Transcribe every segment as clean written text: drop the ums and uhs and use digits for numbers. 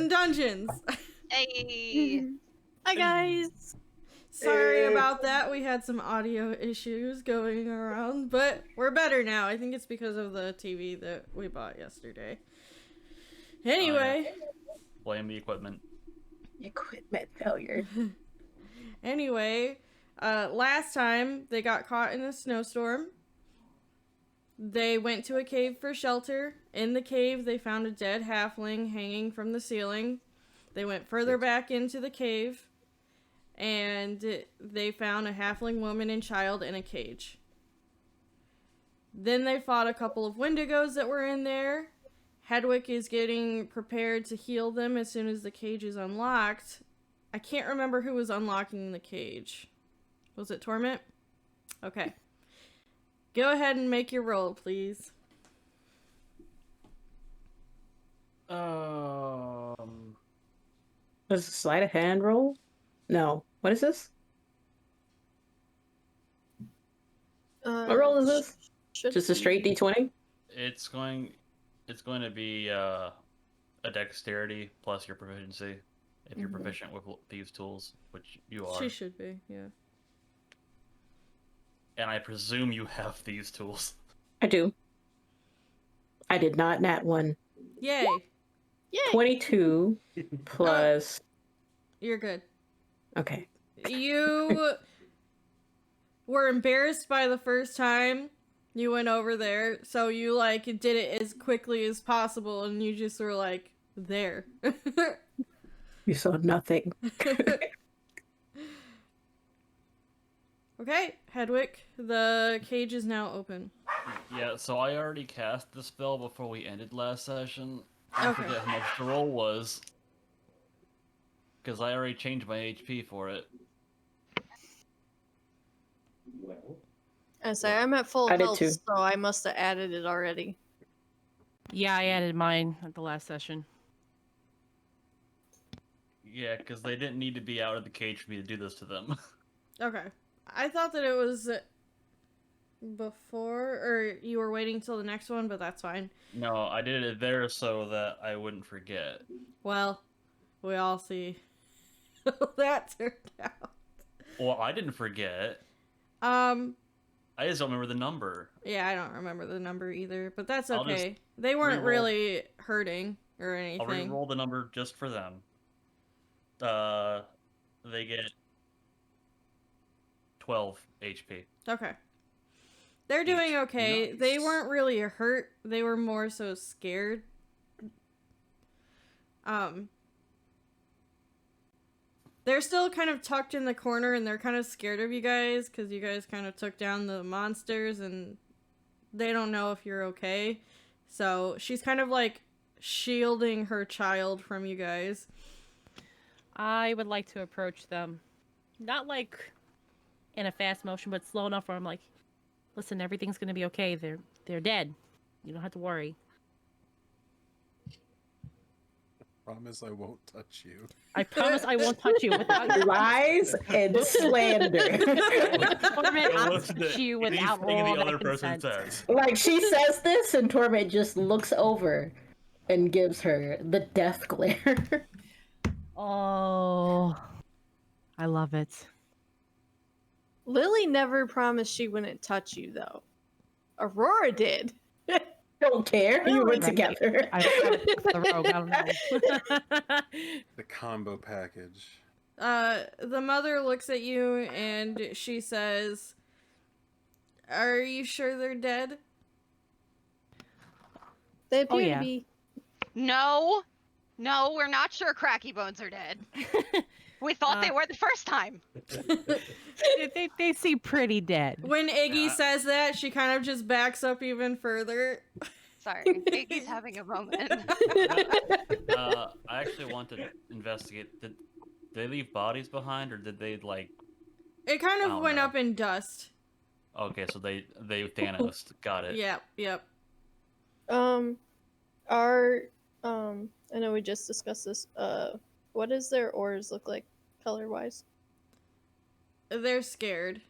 and Dungeons. Hey. Hi guys. Sorry about that. We had some audio issues going around, but we're better now. I think it's because of the TV that we bought yesterday. Anyway. Blame the equipment. Equipment failure. Anyway, last time they got caught in a snowstorm. They went to a cave for shelter. In the cave, they found a dead halfling hanging from the ceiling. They went further back into the cave, and they found a halfling woman and child in a cage. Then they fought a couple of Wendigos that were in there. Hedwig is getting prepared to heal them as soon as the cage is unlocked. I can't remember who was unlocking the cage. Was it Torment? Okay. Go ahead and make your roll, please. Was it a sleight of hand roll? No. What is this? What roll is this? Just a straight D20? It's going to be a dexterity plus your proficiency if you're proficient with these tools, which you are. She should be, yeah. And I presume you have these tools. I do. I did not nat one. Yay. Yay. 22 plus... You're good. Okay. You were embarrassed by the first time you went over there, so you, like, did it as quickly as possible, and you just were, like, there. You saw nothing. Okay, Hedwig, the cage is now open. Yeah, so I already cast the spell before we ended last session. I Okay. forget how much the roll was. Because I already changed my HP for it. I say I'm at full I did health, too. so I must have added it already. Yeah, I added mine at the last session. Yeah, because they didn't need to be out of the cage for me to do this to them. Okay. I thought that it was before, or you were waiting till the next one, but that's fine. No, I did it there so that I wouldn't forget. Well, we all see how that turned out. Well, I didn't forget. I just don't remember the number. Yeah, I don't remember the number either, but that's I'll just okay. They weren't re-roll. really hurting or anything. I'll re-roll the number just for them. They get 12 HP. Okay. They're doing Each. okay. Nice. They weren't really hurt. They were more so scared. They're still kind of tucked in the corner, and they're kind of scared of you guys because you guys kind of took down the monsters, and they don't know if you're okay. So she's kind of like shielding her child from you guys. I would like to approach them. Not like in a fast motion, but slow enough where I'm like, listen, everything's gonna be okay. They're dead. You don't have to worry. Promise I won't touch you. I promise I won't touch you without Lies and slander. Torment, I'll Listen touch to you without anything all the other that person consent. says. Like, she says this, and Torment just looks over and gives her the death glare. Oh, I love it. Lily never promised she wouldn't touch you, though. Aurora did. Don't care. You were together. I the rogue. I don't know. The combo package. The mother looks at you and she says, "Are you sure they're dead?" They appear yeah. to be. No, we're not sure Cracky Bones are dead. We thought they were the first time. they seem pretty dead. When Iggy says that, she kind of just backs up even further. Sorry, Iggy's having a moment. I actually want to investigate. Did they leave bodies behind, or did they, like... It kind I of don't went know. up in dust. Okay, so they Thanos. Got it. Yep. I know we just discussed this. What does their oars look like, color-wise? They're scared.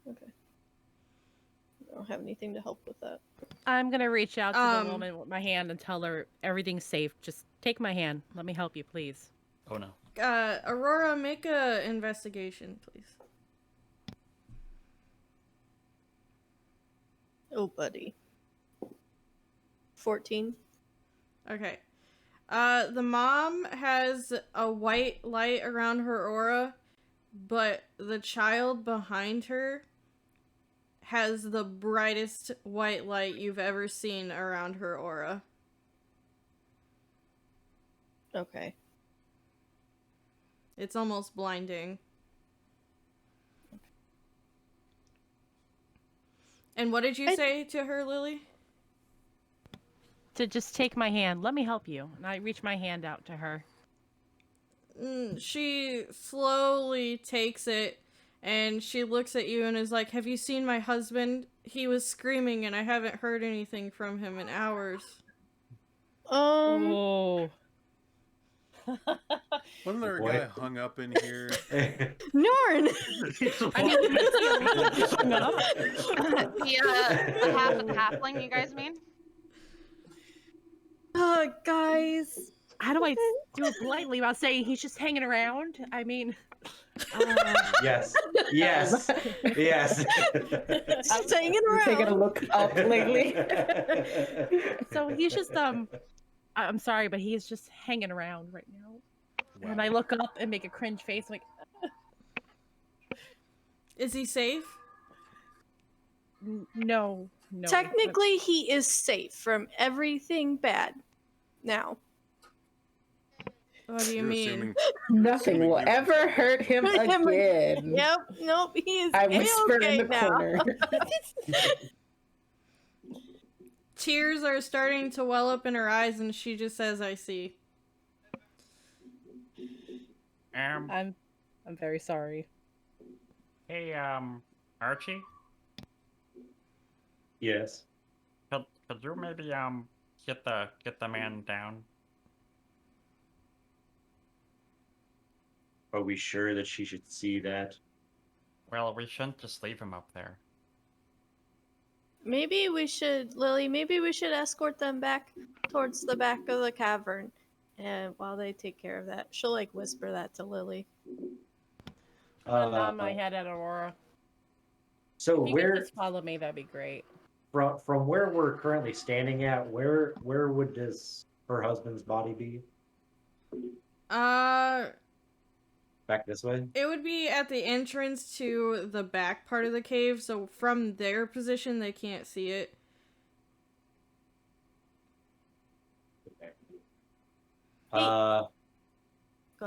Okay. don't have anything to help with that. I'm gonna reach out to the Um, woman with my hand and tell her everything's safe. Just take my hand. Let me help you, please. Oh no. Aurora, make a investigation, please. Oh, buddy. 14. Okay. The mom has a white light around her aura, but the child behind her has the brightest white light you've ever seen around her aura. Okay. It's almost blinding. And what did you say to her, Lily? To just take my hand. Let me help you. And I reach my hand out to her. She slowly takes it and she looks at you and is like, "Have you seen my husband? He was screaming and I haven't heard anything from him in hours." Oh. Wasn't there a Boy. guy hung up in here? Norn! I mean, no. The half of the halfling, you guys mean? Guys. How do I do it politely without saying he's just hanging around? I mean, Yes. Yes. Yes. Just hanging You're taking a around. look up lately. so he's just I'm sorry, but he's just hanging around right now. Wow. And I look up and make a cringe face, like, Is he safe? no, no. Technically, he is safe from everything bad. Now. What do you You're mean? assuming- Nothing assuming will he was ever safe. hurt him again. Yep. Nope. He is I whisper A-okay in the now. corner. Tears are starting to well up in her eyes and she just says, "I see." I'm very sorry. Hey, Archie, Yes. could you maybe get the man down? Are we sure that she should see that? Well, we shouldn't just leave him up there. Maybe we should, Lily, maybe we should escort them back towards the back of the cavern. And while they take care of that, she'll like whisper that to Lily. I'm gonna nod my head at Aurora. So If you where could just follow me, that'd be great. from where we're currently standing at, where would her husband's body be? Back this way? It would be at the entrance to the back part of the cave, so from their position they can't see it. Okay. Go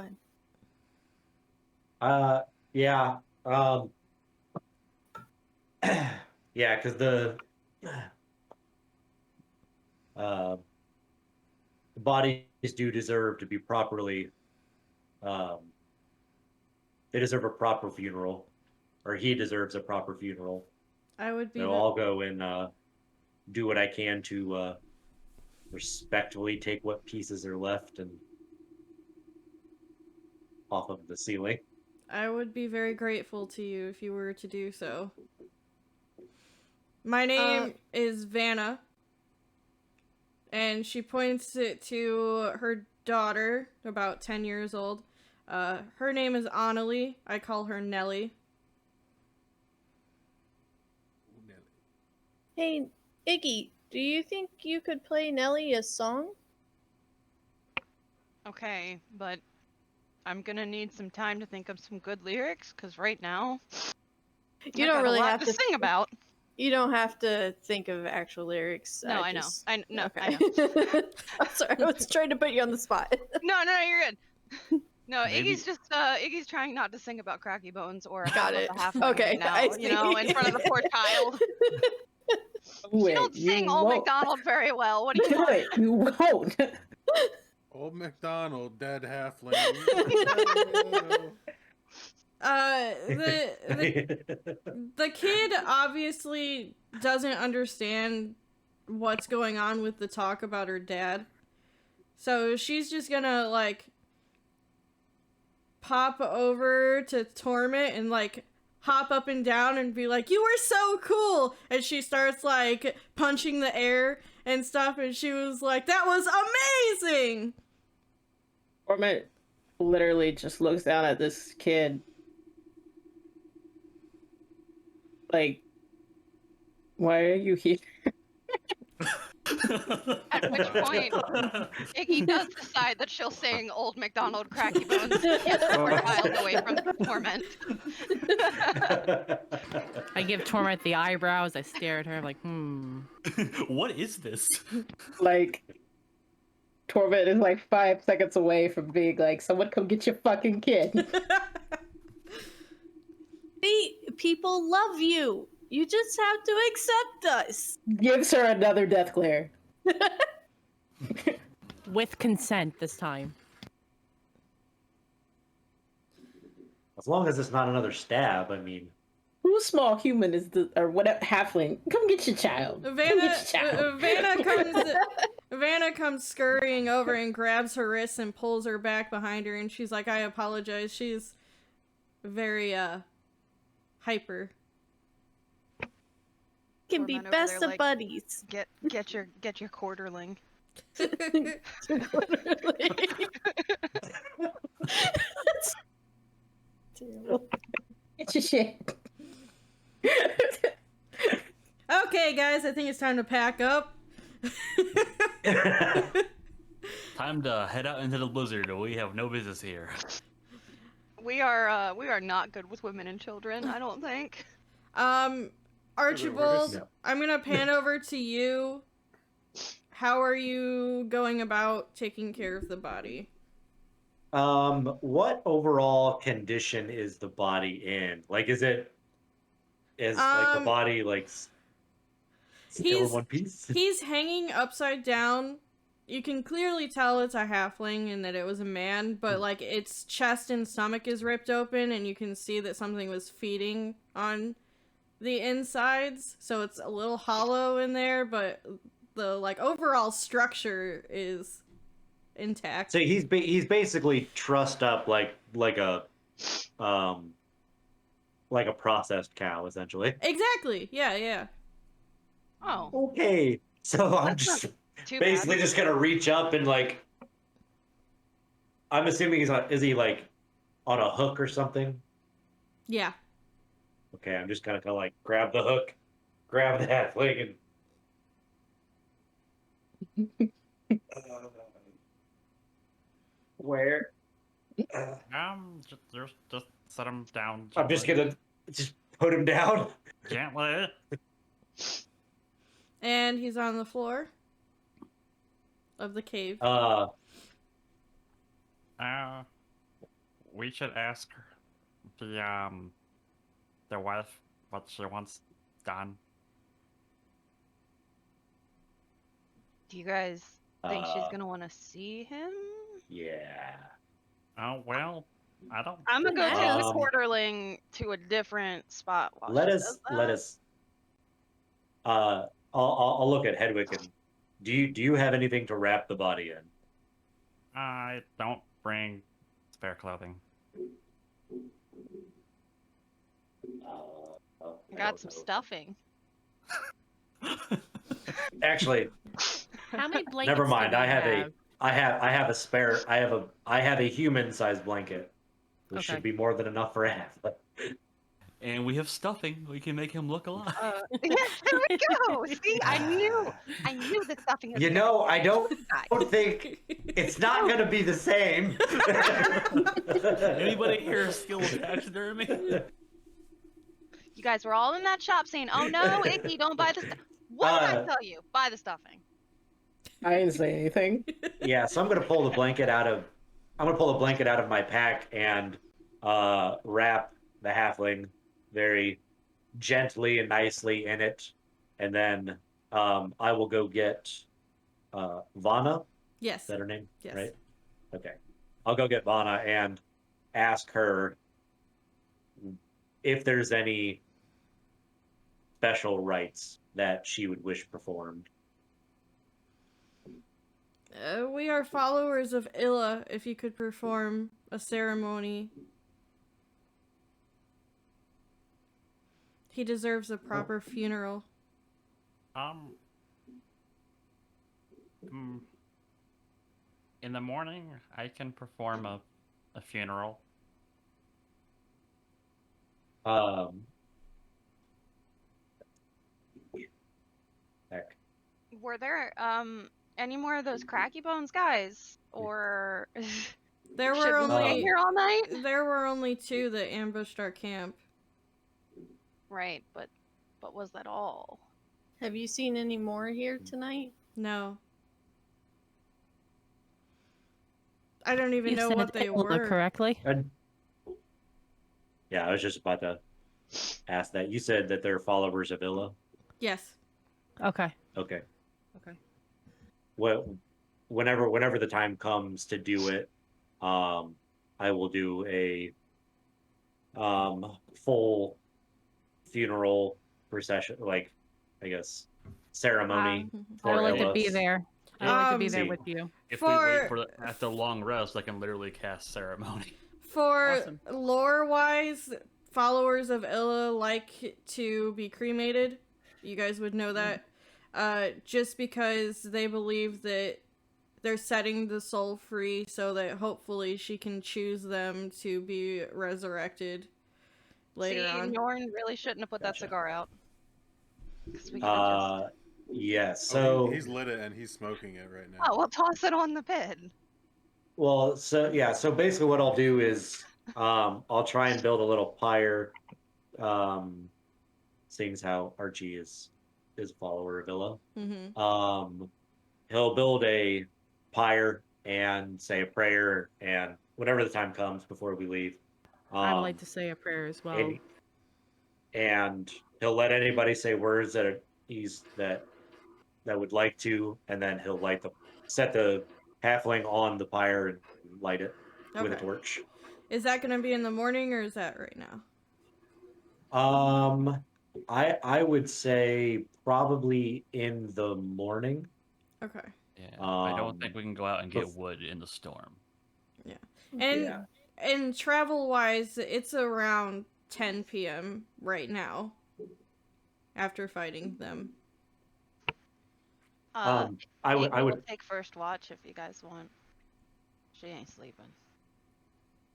ahead. Yeah. Yeah, because the bodies do deserve to be properly. They deserve a proper funeral, or he deserves a proper funeral. I would be So I'll go and do what I can to respectfully take what pieces are left and off of the ceiling. I would be very grateful to you if you were to do so. My name is Vanna. And she points it to her daughter, about 10 years old. Her name is Annalie. I call her Nellie. Hey, Iggy, do you think you could play Nelly a song? Okay, but I'm gonna need some time to think of some good lyrics, because right now You I don't got really a lot have to to sing about. You don't have to think of actual lyrics. No, I know. I know. I'm sorry, I was trying to put you on the spot. No, you're good. No, Maybe- Iggy's just Iggy's trying not to sing about cracky bones or Got about it. the halfling Okay, right now, I you know, in front of the poor child. You don't sing Old MacDonald very well. What do you Do want? it. You won't. Old MacDonald, dead halfling. The kid obviously doesn't understand what's going on with the talk about her dad. So she's just gonna, like, pop over to Torment and, like, hop up and down and be like, "You were so cool!" And she starts like punching the air and stuff, and she was like, "That was amazing!" Torment literally just looks down at this kid. Like, why are you here? At which point, Iggy does decide that she'll sing Old MacDonald Cracky Bones to get the poor child away from Torment. I give Torment the eyebrows. I stare at her like, What is this? Like, Torment is like 5 seconds away from being like, someone come get your fucking kid. See, people love you. You just have to accept us. Gives her another death glare. with consent this time. As long as it's not another stab, I mean. Whose small human is the, or whatever, halfling? Come get your child. Come get your child. Vanna comes scurrying over and grabs her wrists and pulls her back behind her, and she's like, "I apologize." She's very hyper. Can be Torment over best there, of like, buddies. Get your quarterling. Get your shit. Okay, guys, I think it's time to pack up. Time to head out into the blizzard. We have no business here. We are not good with women and children, I don't think. Archibald, No. I'm gonna pan over to you. How are you going about taking care of the body? What overall condition is the body in? Like, is like the body like still in one piece? He's hanging upside down. You can clearly tell it's a halfling and that it was a man, but like its chest and stomach is ripped open, and you can see that something was feeding on the insides, so it's a little hollow in there, but the like overall structure is intact. So he's basically trussed up like a processed cow, essentially. Exactly. Yeah. Oh, Okay, so I'm That's just too basically bad. just gonna reach up and like. I'm assuming is he like on a hook or something? Yeah. Okay, I'm just gonna kind of like grab the hook, grab the halfling, and where? Just set him down. I'm just gonna just put him down. Gently. And he's on the floor of the cave. We should ask the wife what she wants done. Do you guys think she's Uh, gonna want to see him? Yeah. Oh well, I don't. I'm gonna go take the Um, quarterling to a different spot. While Let she us. does that. Let us. I'll look at Hedwig and do you have anything to wrap the body in? I don't bring spare clothing. I got some stuffing. Actually, How many blankets? never do mind. we I have a spare. I have a human-sized blanket, which Okay. should be more than enough for a half. And we have stuffing. We can make him look alive. Yes, there we go. See, I knew the stuffing. Was You gonna know, be I don't guys. think it's not going to be the same. Anybody here skilled with taxidermy? You guys were all in that shop saying, "Oh no, Icky, don't buy the stuff." What did I tell you? Buy the stuffing. I didn't say anything. Yeah, so I'm gonna pull the blanket out of my pack and wrap the halfling very gently and nicely in it, and then I will go get Vana. Yes. Is that her name? Yes. Right. Okay. I'll go get Vana and ask her if there's any special rites that she would wish performed. We are followers of Illa. If you could perform a ceremony. He deserves a proper funeral. Um, in the morning, I can perform a funeral. Heck. Were there any more of those cracky bones guys, or There should were we stay only here all night? there were only 2 that ambushed our camp. Right, but was that all? Have you seen any more here tonight? No. I don't even You know said what they Iluve were. correctly. Yeah, I was just about to ask that. You said that they're followers of Illa. Yes. Okay. Okay. Okay. Whenever the time comes to do it, I will do a full funeral procession, like I guess ceremony I would for like Illa. to be there. I would like to be there See. with you. If we wait For- for after long rest, I can literally cast ceremony. For Awesome. lore-wise, followers of Illa like to be cremated. You guys would know that. Just because they believe that they're setting the soul free so that hopefully she can choose them to be resurrected later See, on. Norn really shouldn't have put that Gotcha. cigar out. 'Cause we could have just. Yeah. Oh, So he's lit it and he's smoking it right now. Oh, well, toss it on the bed. well, so yeah. So basically, what I'll do is I'll try and build a little pyre. Seeing as how Archie is a follower of Illa. Mm-hmm. He'll build a pyre and say a prayer, and whenever the time comes before we leave, I would like to say a prayer as well. and he'll let anybody say words that would like to, and then he'll set the halfling on the pyre and light it with a Okay. torch. Is that going to be in the morning or is that right now? I would say probably in the morning. Okay. Yeah, I don't think Um, we can go out and get bef- wood in the storm. And Yeah. and travel-wise, it's around 10 p.m. right now after fighting them. I would Ava will take first watch if you guys want. She ain't sleeping.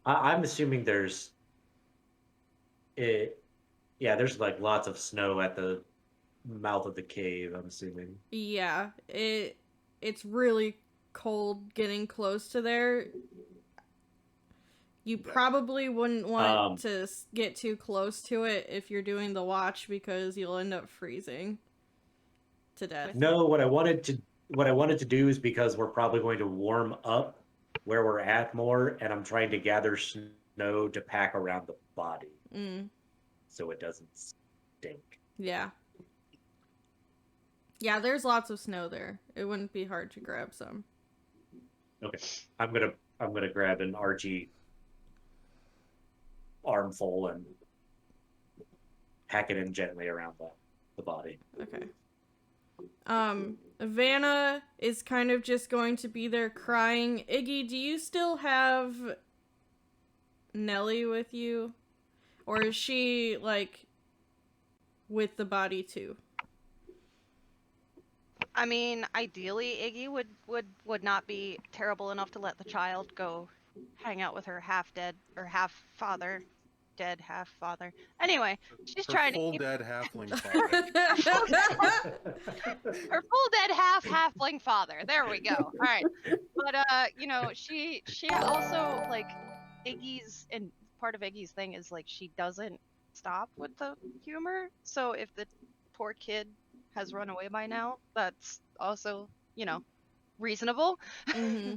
I'm assuming there's there's like lots of snow at the mouth of the cave, I'm assuming. Yeah, it's really cold getting close to there. You probably wouldn't want to get too close to it if you're doing the watch because you'll end up freezing to death. No, what I wanted to do is because we're probably going to warm up where we're at more, and I'm trying to gather snow to pack around the body so it doesn't stink. Yeah. Yeah, there's lots of snow there. It wouldn't be hard to grab some. Okay. I'm gonna grab an Archie armful and pack it in gently around the body. Okay. Vanna is kind of just going to be there crying. Iggy, do you still have Nellie with you? Or is she, like, with the body too? I mean, ideally, Iggy would not be terrible enough to let the child go hang out with her half-dead or half-father, dead half-father. Anyway, she's Her trying to full keep dead halfling father. her full dead half-halfling father. There we go. All right, but she also like Iggy's, and part of Iggy's thing is like she doesn't stop with the humor. So if the poor kid has run away by now, that's also, reasonable. Mm-hmm.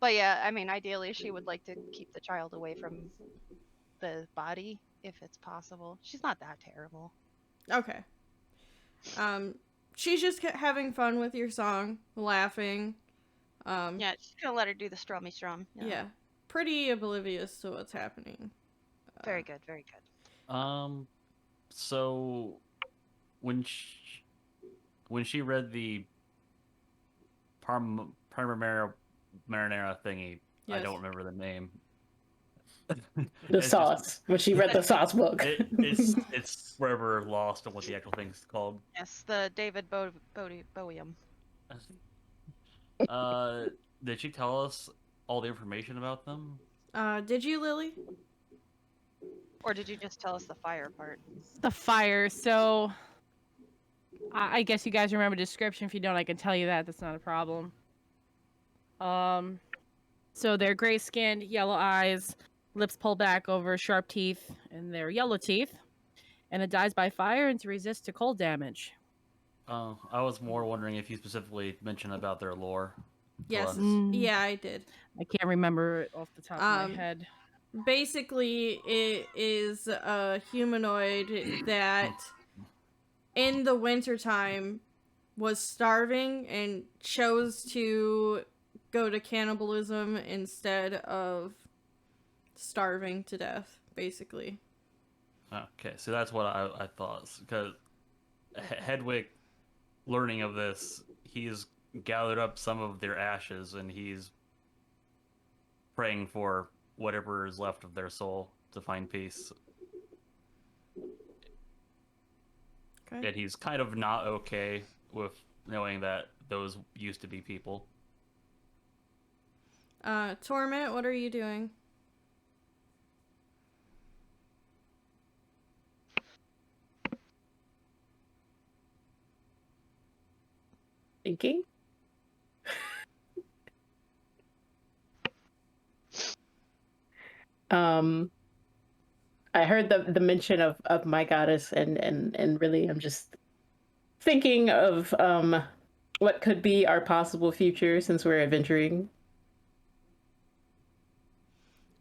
But yeah, I mean, ideally she would like to keep the child away from the body if it's possible. She's not that terrible. Okay. She's just having fun with your song, laughing. Yeah, she's gonna let her do the strummy strum. Yeah. Pretty oblivious to what's happening. Very good, very good. So when she read the Parma Marinara thingy, I Yes. don't remember the name. The It's just- sauce. When she read the sauce book. it's forever lost on what the actual thing's called. Yes, the David Bowium. Did she tell us all the information about them? Did you, Lily? Or did you just tell us the fire part? The fire. So, I guess you guys remember the description. If you don't, I can tell you that. That's not a problem. So they're gray-skinned, yellow eyes, lips pulled back over sharp teeth, and they're yellow teeth. And it dies by fire and to resist to cold damage. I was more wondering if you specifically mentioned about their lore. to Yes. us. Yeah, I did. I can't remember it off the top of my head. Basically, it is a humanoid that in the wintertime was starving and chose to go to cannibalism instead of starving to death, basically. Okay, so that's what I thought. Because Hedwig, learning of this, he's gathered up some of their ashes and he's praying for whatever is left of their soul to find peace. Okay. And he's kind of not okay with knowing that those used to be people. Torment, what are you doing? Thinking? I heard the mention of my goddess and really I'm just thinking of what could be our possible future since we're adventuring.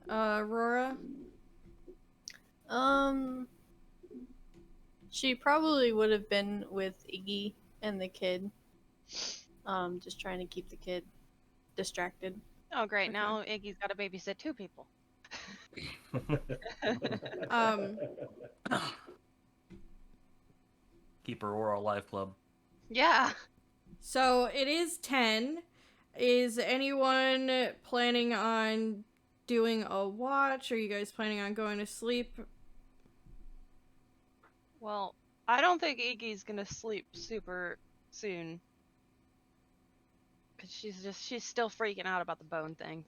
Aurora? She probably would have been with Iggy and the kid. Just trying to keep the kid distracted. Oh, great. Okay. Now Iggy's got to babysit 2 people. Keep Aurora Life Club. Yeah. So it is 10. Is anyone planning on doing a watch? Are you guys planning on going to sleep? Well, I don't think Iggy's gonna sleep super soon. Cause she's still freaking out about the bone thing.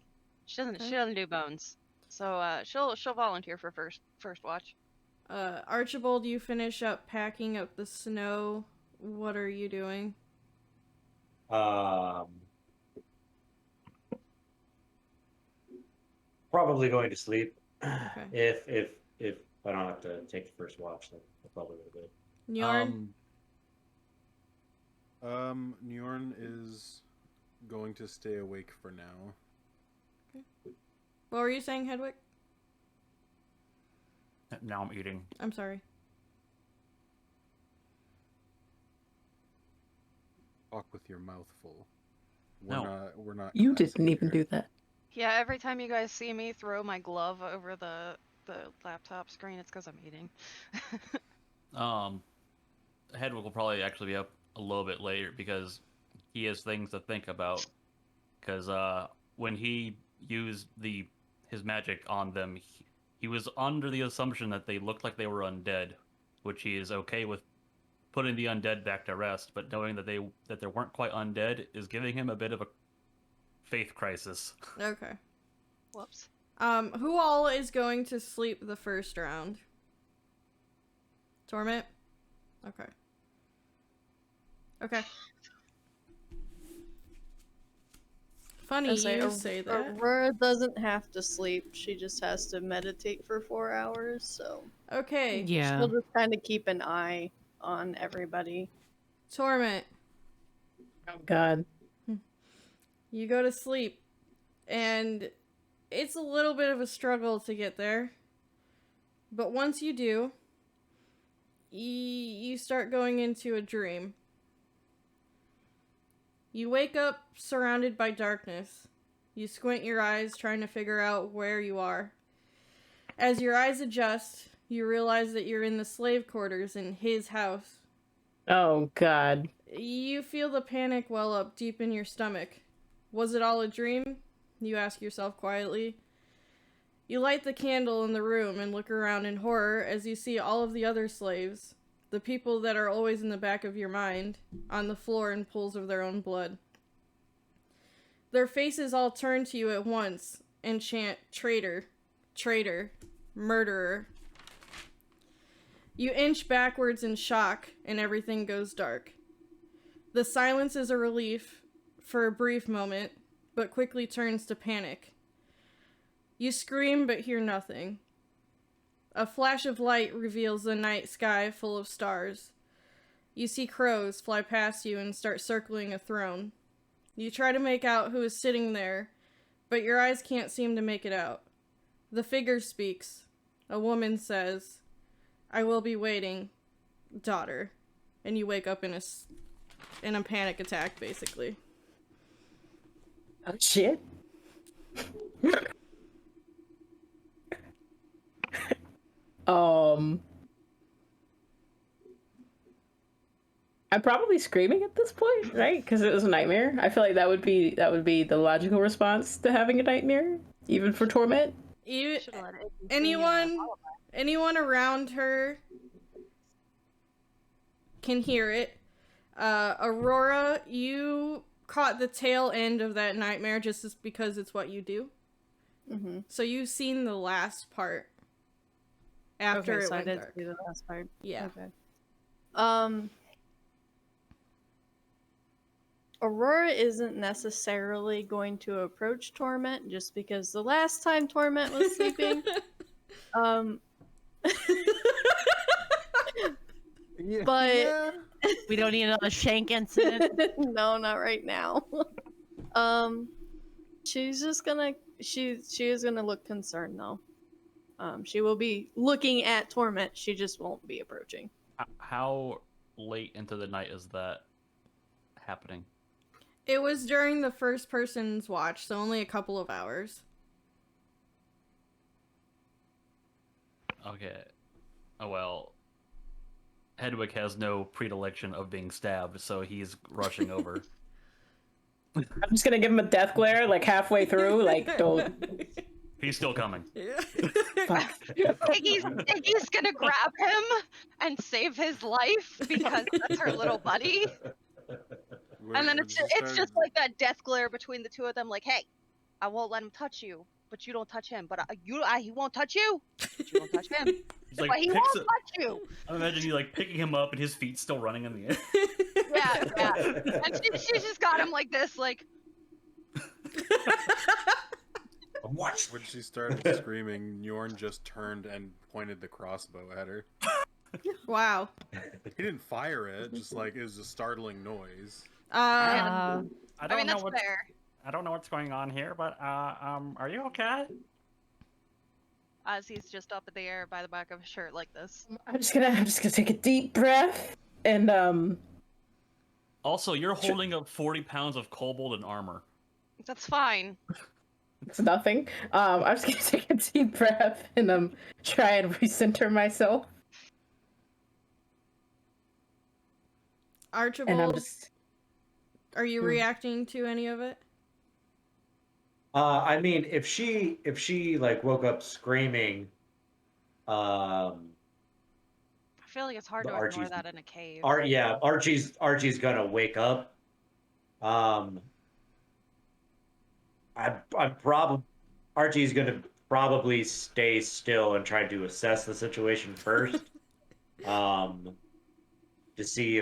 She doesn't do bones. So she'll volunteer for first watch. Archibald, you finish up packing up the snow. What are you doing? Probably going to sleep. Okay. If I don't have to take the first watch, then I'll probably go to bed. Njorn? Njorn is going to stay awake for now. What were you saying, Hedwig? Now I'm eating. I'm sorry. Talk with your mouth full. No. We're not. You classic didn't even here. do that. Yeah, every time you guys see me throw my glove over the laptop screen, it's because I'm eating. Hedwig will probably actually be up a little bit later because he has things to think about. Because when he used his magic on them, he was under the assumption that they looked like they were undead, which he is okay with putting the undead back to rest. But knowing that they weren't quite undead is giving him a bit of a faith crisis. Okay. Whoops. Who all is going to sleep the first round? Torment? Okay. Okay. Funny you say that. Aurora doesn't have to sleep. She just has to meditate for 4 hours, so Okay. Yeah. she'll just kind of keep an eye on everybody. Torment, Oh God. you go to sleep, and it's a little bit of a struggle to get there. But once you do, you start going into a dream. You wake up surrounded by darkness. You squint your eyes trying to figure out where you are. As your eyes adjust, you realize that you're in the slave quarters in his house. Oh God. You feel the panic well up deep in your stomach. Was it all a dream? You ask yourself quietly. You light the candle in the room and look around in horror as you see all of the other slaves, the people that are always in the back of your mind, on the floor in pools of their own blood. Their faces all turn to you at once and chant, "Traitor, traitor, murderer." You inch backwards in shock and everything goes dark. The silence is a relief for a brief moment, but quickly turns to panic. You scream but hear nothing. A flash of light reveals the night sky full of stars. You see crows fly past you and start circling a throne. You try to make out who is sitting there, but your eyes can't seem to make it out. The figure speaks. A woman says, "I will be waiting, daughter." And you wake up in a panic attack, basically. Oh, shit. I'm probably screaming at this point, right? Because it was a nightmare. I feel like that would be the logical response to having a nightmare, even for torment. Should've let it be Anyone around her can hear it. Aurora, you caught the tail end of that nightmare just because it's what you do. Mm-hmm. So you've seen the last part after Okay, it so I went did dark. see the last part. Yeah. Okay. Aurora isn't necessarily going to approach Torment just because the last time Torment was sleeping, Yeah. But- yeah. We don't need another shank incident. no, not right now. She's just gonna she is gonna look concerned though. She will be looking at Torment. She just won't be approaching. How late into the night is that happening? It was during the first person's watch, so only a couple of hours. Okay. Oh well. Hedwig has no predilection of being stabbed, so he's rushing over. I'm just gonna give him a death glare, like halfway through, like don't. He's still coming. Fuck. Iggy's gonna grab him and save his life because that's her little buddy. And then it's just like that death glare between the two of them, like, hey, I won't let him touch you, but you don't touch him. But he won't touch you, but you don't touch him. He's like, But he won't touch you. I imagine you like picking him up and his feet still running in the air. Yeah. And she's just got him like this, like. Watch. When she started screaming, Njorn just turned and pointed the crossbow at her. Wow. He didn't fire it, just like it was a startling noise. Uh, I mean, that's fair. I don't know what's going on here, but are you okay? As he's just up in the air by the back of his shirt like this. I'm just gonna take a deep breath and Also, you're holding up 40 pounds of kobold and armor. That's fine. it's nothing. I'm just gonna take a deep breath and try and recenter myself. Archibald, And I'm just. are you reacting to any of it? I mean, if she like woke up screaming, I feel like it's hard The to ignore Archie's- that in a cave. Archie's gonna wake up. Archie's gonna probably stay still and try to assess the situation first, to see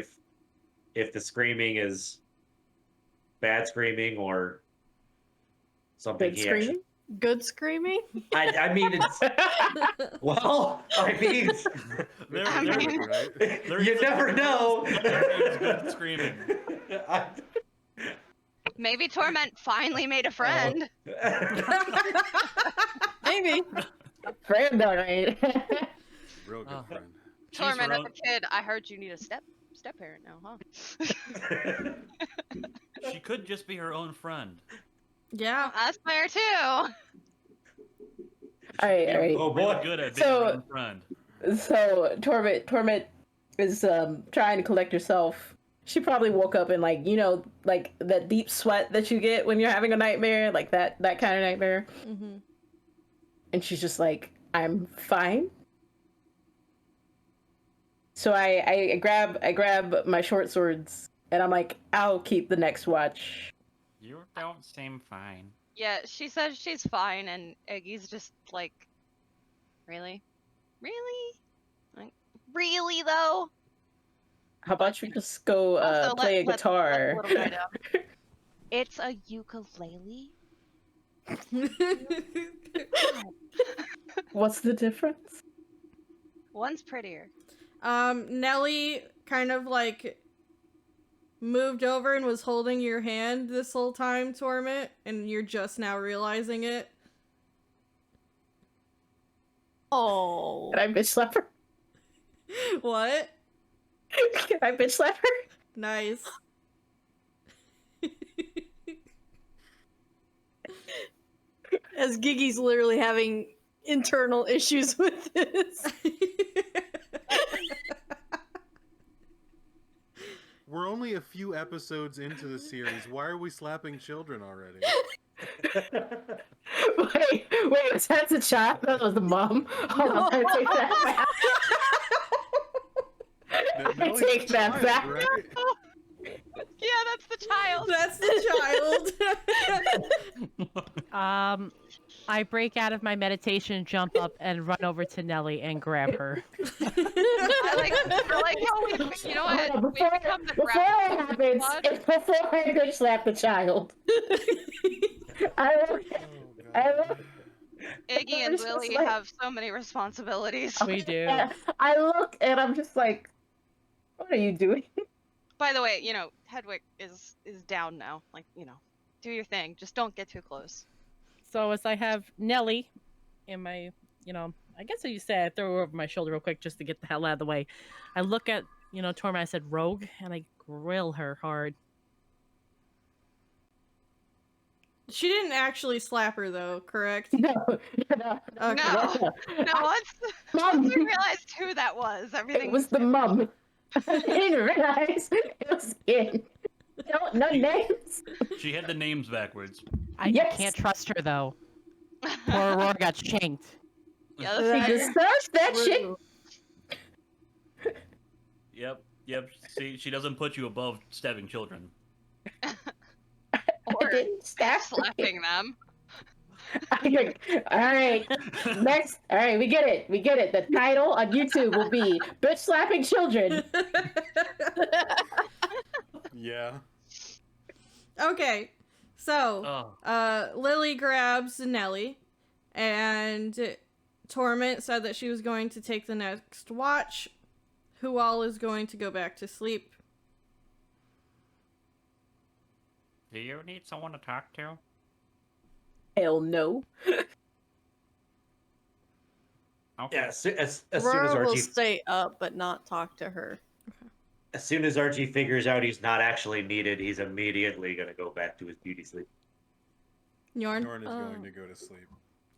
if the screaming is bad screaming or something. Good screaming? Good screaming? I mean, it's well. I mean, you never know. Good screaming. Maybe Torment finally made a friend. Maybe. Friend, alright. Real good friend. Torment, as a kid, I heard you need a step parent now, huh? She could just be her own friend. Yeah. That's fair too. Alright. Oh Really boy. good at being So- her own friend. So Torment is trying to collect herself. She probably woke up in like that deep sweat that you get when you're having a nightmare, like that kind of nightmare. Mm-hmm. And she's just like, I'm fine. So I grab my short swords and I'm like, I'll keep the next watch. You don't seem fine. Yeah, she says she's fine, and Iggy's just like, really? Really? Like, really, though? How about you just go Also, play a let guitar? the little guy down. It's a ukulele? What's the difference? One's prettier. Nelly kind of like moved over and was holding your hand this whole time, Torment, and you're just now realizing it. Oh. Can I bitch slap her? What? Can I bitch slap her? Nice. As Giggy's literally having internal issues with this. We're only a few episodes into the series. Why are we slapping children already? Wait, was that the child? That was the mom. Hold on, I take that back. I take that back. Right? Yeah, that's the child. That's the child. I break out of my meditation, jump up, and run over to Nelly and grab her. I like how we, you know what? We become the Before it graphic happens, squad. it's before I bitch slap the child. Iggy and It's just Lily like- have so many responsibilities. We do. I look and I'm just like, what are you doing? By the way, you know, Hedwig is down now. Like, you know, do your thing. Just don't get too close. So as I have Nelly in my, I guess you said I throw her over my shoulder real quick just to get the hell out of the way. I look at, Torma, I said rogue, and I grill her hard. She didn't actually slap her though, correct? No. Okay. No, once Mom. we realized who that was, everything It was the mum. I didn't realize it was skin. No names. She had the names backwards. I Yes. can't trust her though. Poor Aurora got shanked. Yeah, She that's deserves that shit. Yep. See, she doesn't put you above stabbing children. or didn't stab slapping them. Alright. Next. Alright, we get it. The title on YouTube will be Bitch Slapping Children. Yeah. Okay, so Oh. Lily grabs Nelly, and Torment said that she was going to take the next watch. Who all is going to go back to sleep? Do you need someone to talk to? Hell no. Okay. Yeah, as soon as Aurora will Archie stay up but not talk to her. as soon as Archie figures out he's not actually needed, he's immediately gonna go back to his beauty sleep. Yorn? Norn is going to go to sleep.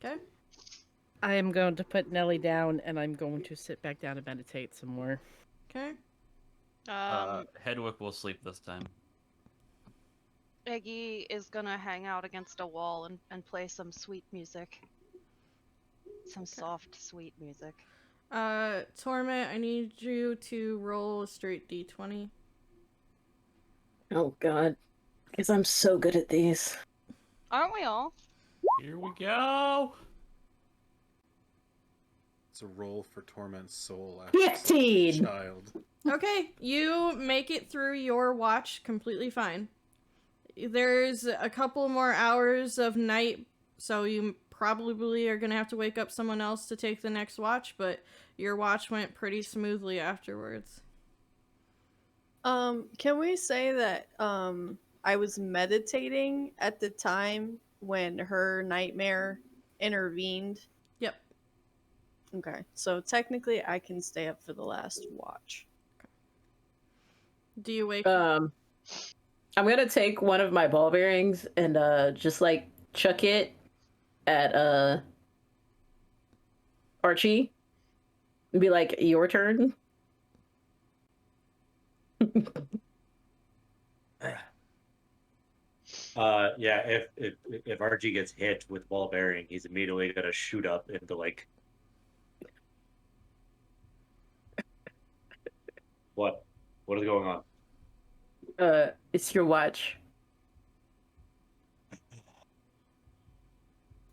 Okay. I am going to put Nelly down, and I'm going to sit back down and meditate some more. Okay. Hedwig will sleep this time. Iggy is gonna hang out against a wall and play some sweet music. Some soft, sweet music. Torment, I need you to roll a straight d20. Oh god. Because I'm so good at these. Aren't we all? Here we go. It's a roll for Torment's soul after 15! child. Okay, you make it through your watch completely fine. There's a couple more hours of night, so you probably are gonna have to wake up someone else to take the next watch, but your watch went pretty smoothly afterwards. Can we say that I was meditating at the time when her nightmare intervened? Yep. Okay, so technically I can stay up for the last watch. Do you wake I'm gonna take one of my ball bearings and just like chuck it at Archie and be like, your turn. Yeah. If RG gets hit with ball bearing, he's immediately gonna shoot up into like. What? What is going on? It's your watch.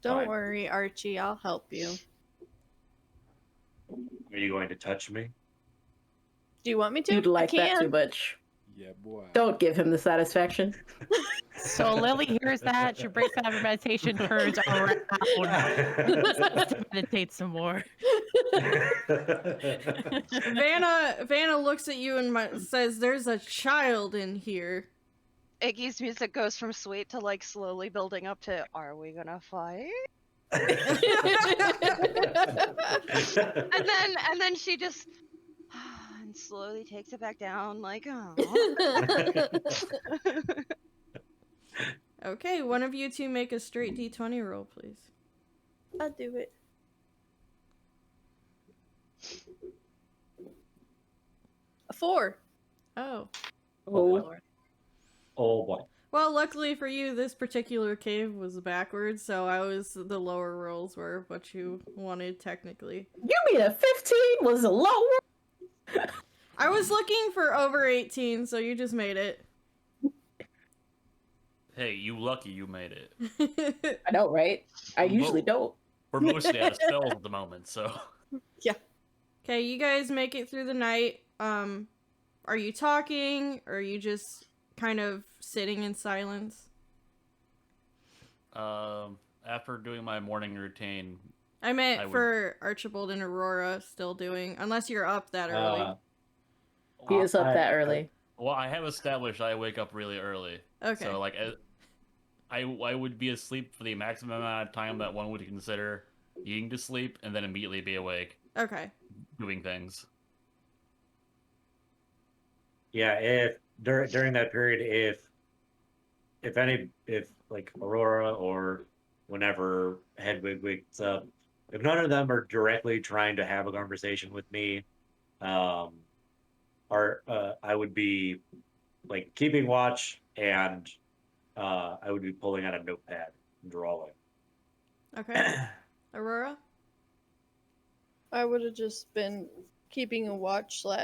Don't Fine. worry, Archie. I'll help you. Are you going to touch me? Do you want me to? You'd like I that too can. much. Yeah, boy. Don't give him the satisfaction. So Lily hears that, she breaks out of her meditation, turns around, starts to meditate some more. Vanna looks at you and says, "There's a child in here." Iggy's music goes from sweet to like slowly building up to, "Are we gonna fight?" And then she just and slowly takes it back down, like, oh. Okay, one of you two make a straight D20 roll, please. I'll do it. A 4. Oh. Oh, Oh boy. Well, luckily for you, this particular cave was backwards, so the lower rolls were what you wanted technically. you mean a 15 was a lower? I was looking for over 18, so you just made it. Hey, you lucky you made it. I know, right? I usually don't. We're mostly out of spells at the moment, so. Okay, you guys make it through the night. Are you talking, or are you just kind of sitting in silence? After doing my morning routine, I meant for Archibald and Aurora still doing, unless you're up that early. He is up that early. Well, I have established I wake up really early. Okay. So, like, I would be asleep for the maximum amount of time that one would consider needing to sleep, and then immediately be awake. Okay. Doing things. Yeah, if during that period, if like Aurora or whenever Hedwig wakes up, if none of them are directly trying to have a conversation with me, I would be like keeping watch, and I would be pulling out a notepad and drawing. Okay. Aurora? I would have just been keeping a watch /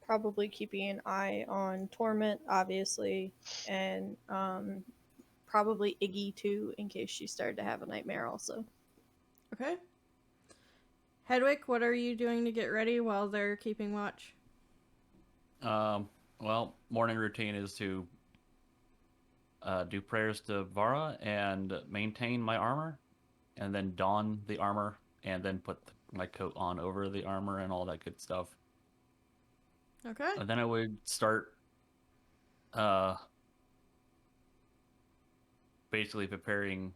probably keeping an eye on Torment, obviously, and probably Iggy too, in case she started to have a nightmare also. Okay. Hedwig, what are you doing to get ready while they're keeping watch? Well, morning routine is to do prayers to Vara and maintain my armor, and then don the armor, and then put my coat on over the armor and all that good stuff. Okay. And then I would start basically preparing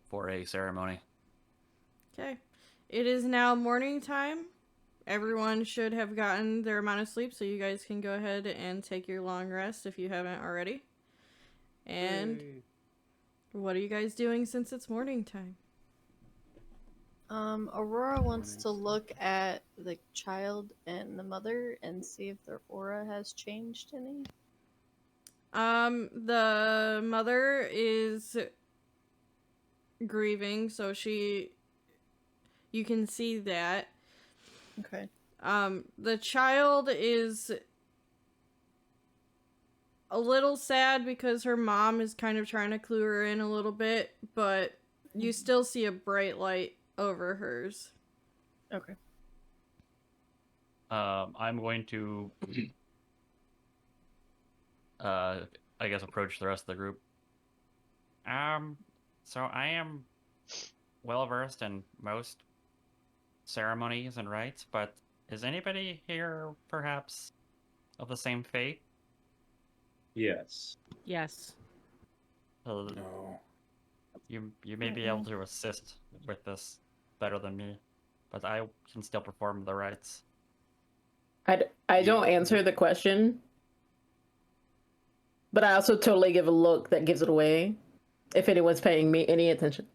for a ceremony. Okay. It is now morning time. Everyone should have gotten their amount of sleep, so you guys can go ahead and take your long rest if you haven't already. And Yay. what are you guys doing since it's morning time? Aurora wants to look at the child and the mother and see if their aura has changed any. The mother is grieving, so you can see that. Okay. The child is a little sad because her mom is kind of trying to clue her in a little bit, but you still see a bright light over hers. Okay. I'm going to, I guess, approach the rest of the group. So I am well versed in most ceremonies and rites, but is anybody here perhaps of the same faith? Yes. Yes. No. You may be able to assist with this better than me, but I can still perform the rites. I don't answer the question, but I also totally give a look that gives it away if anyone's paying me any attention.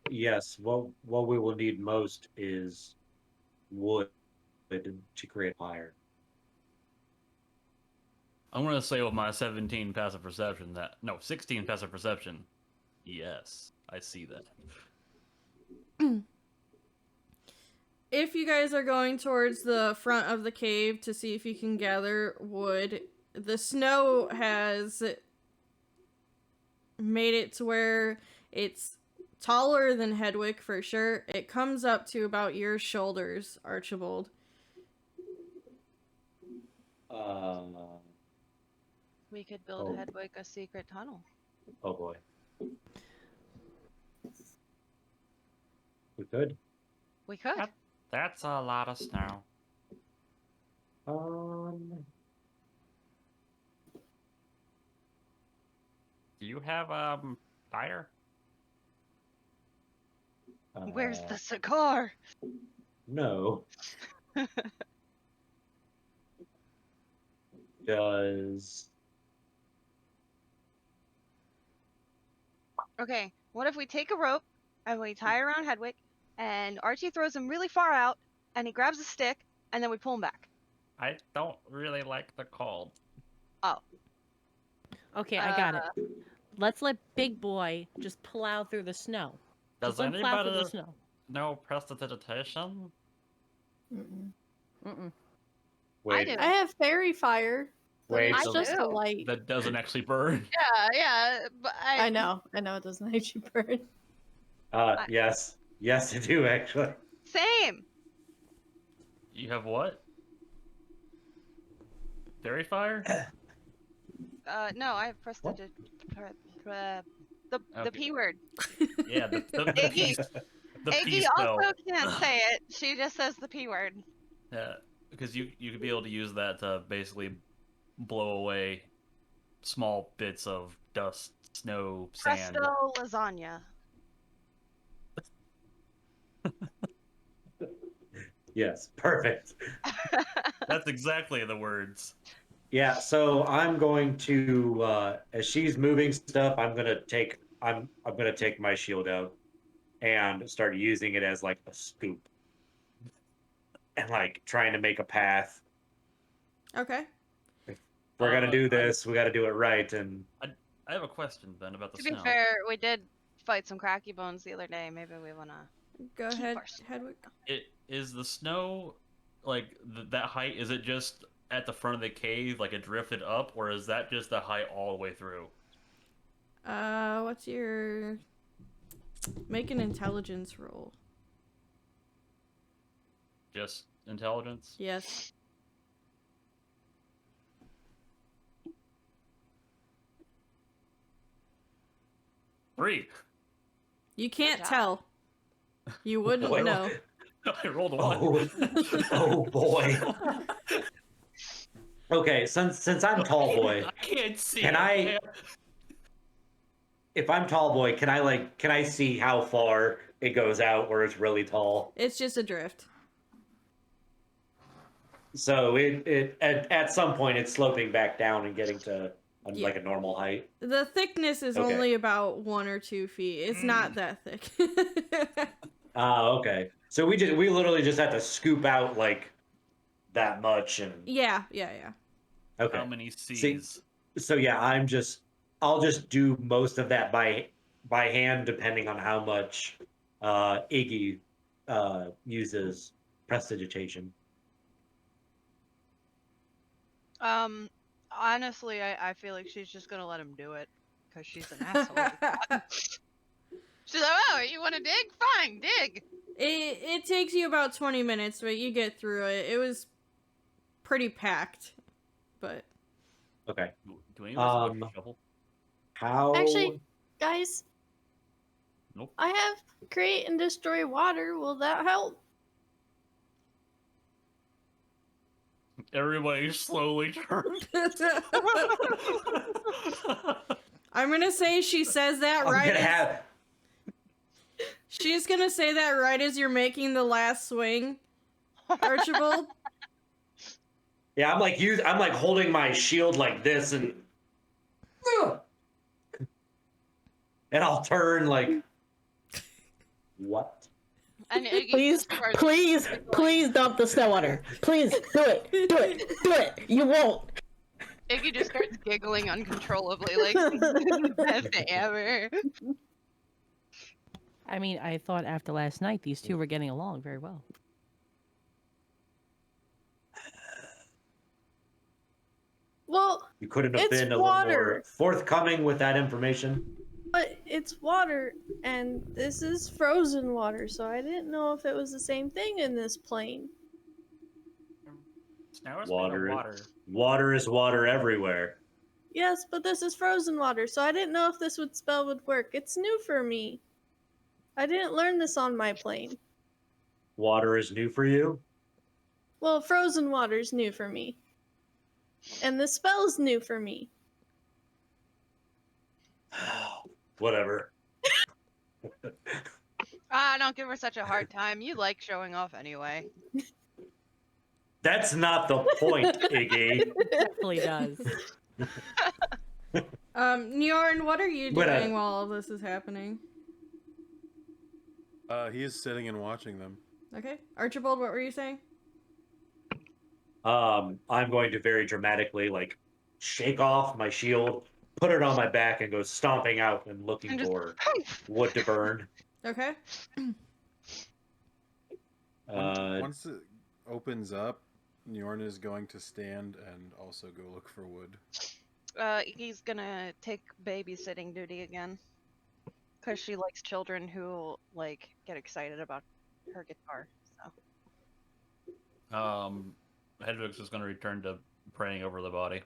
Yes. What we will need most is wood to create fire. I'm gonna say with my 17 passive perception that 16 passive perception. Yes, I see that. If you guys are going towards the front of the cave to see if you can gather wood, the snow has made it to where it's taller than Hedwig for sure. It comes up to about your shoulders, Archibald. We could build Oh. Hedwig a secret tunnel. Oh boy. We could. We could. That's a lot of snow. Do you have fire? Where's the cigar? No. Does Okay, what if we take a rope and we tie around Hedwig, and Archie throws him really far out, and he grabs a stick, and then we pull him back? I don't really like the cold. Oh. Okay, I got it. Let's let Big Boy just plow through the snow. Does Just let him plow through the anybody snow. know prestidigitation? Mm-mm. Mm-mm. wait? do. I have fairy fire. But Wait, it's so- just a do. light. That doesn't actually burn. Yeah, but I know it doesn't actually burn. Yes, I do actually. Same. You have what? Fairy fire? No, I have prestidig. The Okay. P word. Yeah, the Iggy. the Iggy P spell. also can't say it. She just says the P word. Yeah, because you could be able to use that to basically blow away small bits of dust, snow, sand. Presto lasagna. Yes, perfect. That's exactly the words. Yeah, so I'm going to as she's moving stuff, I'm gonna take my shield out and start using it as like a scoop. And like trying to make a path. Okay. If we're gonna do this, we gotta do it right, and I have a question then about the To be snow. fair, we did fight some cracky bones the other day. Maybe we wanna. Go Keep ahead, our stuff. Hedwig. Is the snow like that height? Is it just at the front of the cave, like it drifted up, or is that just the height all the way through? What's your... Make an intelligence roll. Just intelligence? Yes. Three. You can't job. tell. You wouldn't Wait, know. I rolled a one. oh boy. Okay, since I'm tall boy, I can't see. Can I- if I'm tall boy, can I see how far it goes out where it's really tall? It's just a drift. So it at some point it's sloping back down and getting to Yeah. like a normal height. The thickness is Okay. only about 1 or 2 feet. It's not that thick. Okay. So we literally just have to scoop out like that much and yeah. okay. How many C's? So yeah, I'll just do most of that by hand depending on how much Iggy uses prestidigitation. Honestly, I feel like she's just gonna let him do it because she's an asshole. She's like, oh, you want to dig? Fine, dig. It takes you about 20 minutes, but you get through it. It was pretty packed, but Okay. Do any of us have a shovel? How Actually, guys. Nope. I have create and destroy water. Will that help? Everybody slowly turned. I'm gonna say she says that I'm right. gonna have She's gonna say that right as you're making the last swing, Archibald. Yeah, I'm like holding my shield like this and I'll turn like what? And Iggy Please, just starts please dump the snow on her. Please, do it. You won't. Iggy just starts giggling uncontrollably, like, this is the best day ever. I mean, I thought after last night these two were getting along very well. Well, You couldn't have It's been a little more water. forthcoming with that information. but it's water, and this is frozen water, so I didn't know if it was the same thing in this plane. Snow is made Water. of water. Water is water everywhere. Yes, but this is frozen water, so I didn't know if this spell would work. It's new for me. I didn't learn this on my plane. Water is new for you? Well, frozen water's new for me. And the spell's new for me. Whatever. Don't give her such a hard time. You like showing off anyway. That's not the point, Iggy. Definitely does. Njorn, what are you But, doing while all this is happening? He is sitting and watching them. Okay. Archibald, what were you saying? I'm going to very dramatically, like, shake off my shield, put it on my back, and go stomping out and looking And just for wood to burn. Okay. Once it opens up, Njorn is going to stand and also go look for wood. Iggy's gonna take babysitting duty again. Because she likes children who, like, get excited about her guitar, so. Hedwig's is going to return to praying over the body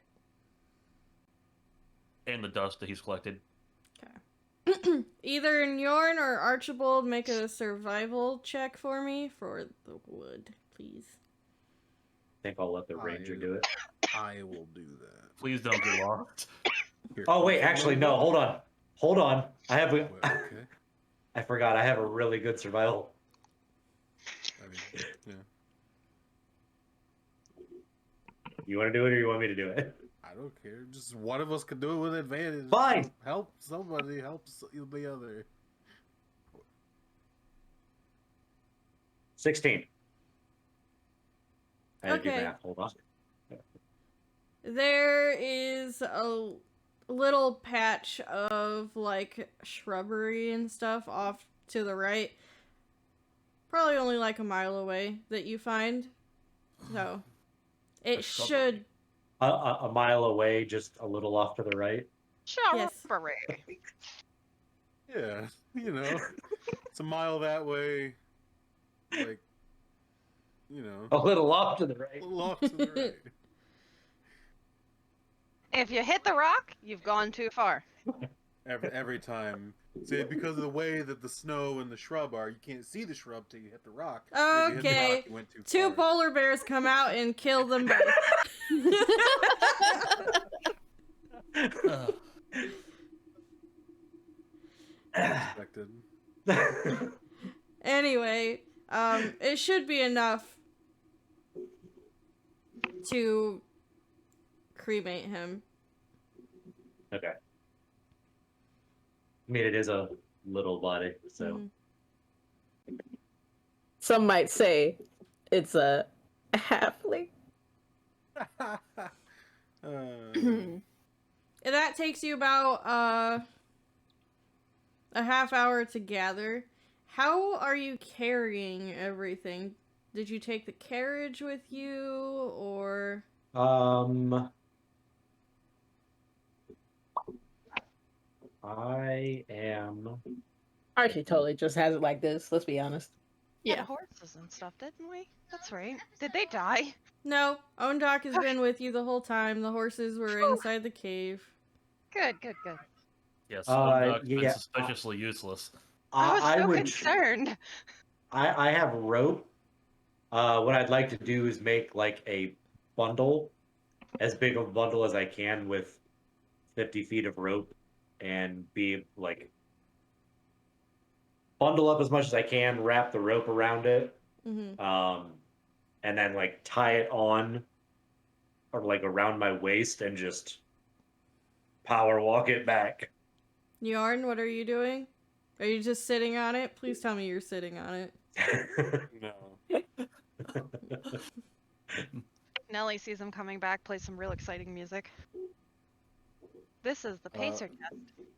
and the dust that he's collected. Either Njorn or Archibald make a survival check for me for the wood, please. I think I'll let the ranger do it. I will do that. Please don't get lost. Here, Oh, wait, actually, no, hold on. Hold on. I have a... Wait, okay. I forgot, I have a really good survival. I mean, yeah. You want to do it or you want me to do it? I don't care. Just one of us could do it with advantage. Fine. Help somebody. Help the other. 16. I had to do Okay. math. Hold on. There is a little patch of, like, shrubbery and stuff off to the right. Probably only like a mile away that you find. So, it should... A mile away, just a little off to the right. Yes. Shrubbery. Yeah, you know, it's a mile that way. Like, you know, A little off to the right. a little off to the right. If you hit the rock, you've gone too far. Every time. See, because of the way that the snow and the shrub are, you can't see the shrub till you hit the rock. If you hit the Okay. rock, you went too Two far. polar bears come out and kill them both. Unexpected. Anyway, it should be enough to cremate him. Okay. I mean, it is a little body, so. Mhm. Some might say it's a halfling. And that takes you about a half hour to gather. How are you carrying everything? Did you take the carriage with you, or... I am. Archie totally just has it like this, let's be honest. We had Yeah. horses and stuff, didn't we? That's right. Did they die? No, Ondak has been with you the whole time. The horses were inside the cave. Good, good, good. Yes, Yeah. been suspiciously useless. I was so would. concerned. I have rope. What I'd like to do is make like a bundle, as big of a bundle as I can with 50 feet of rope, and be like bundle up as much as I can, wrap the rope around it, Mm-hmm. and then like tie it on or like around my waist and just power walk it back. Yarn, what are you doing? Are you just sitting on it? Please tell me you're sitting on it. No. Nellie sees him coming back, plays some real exciting music. This is the pacer test.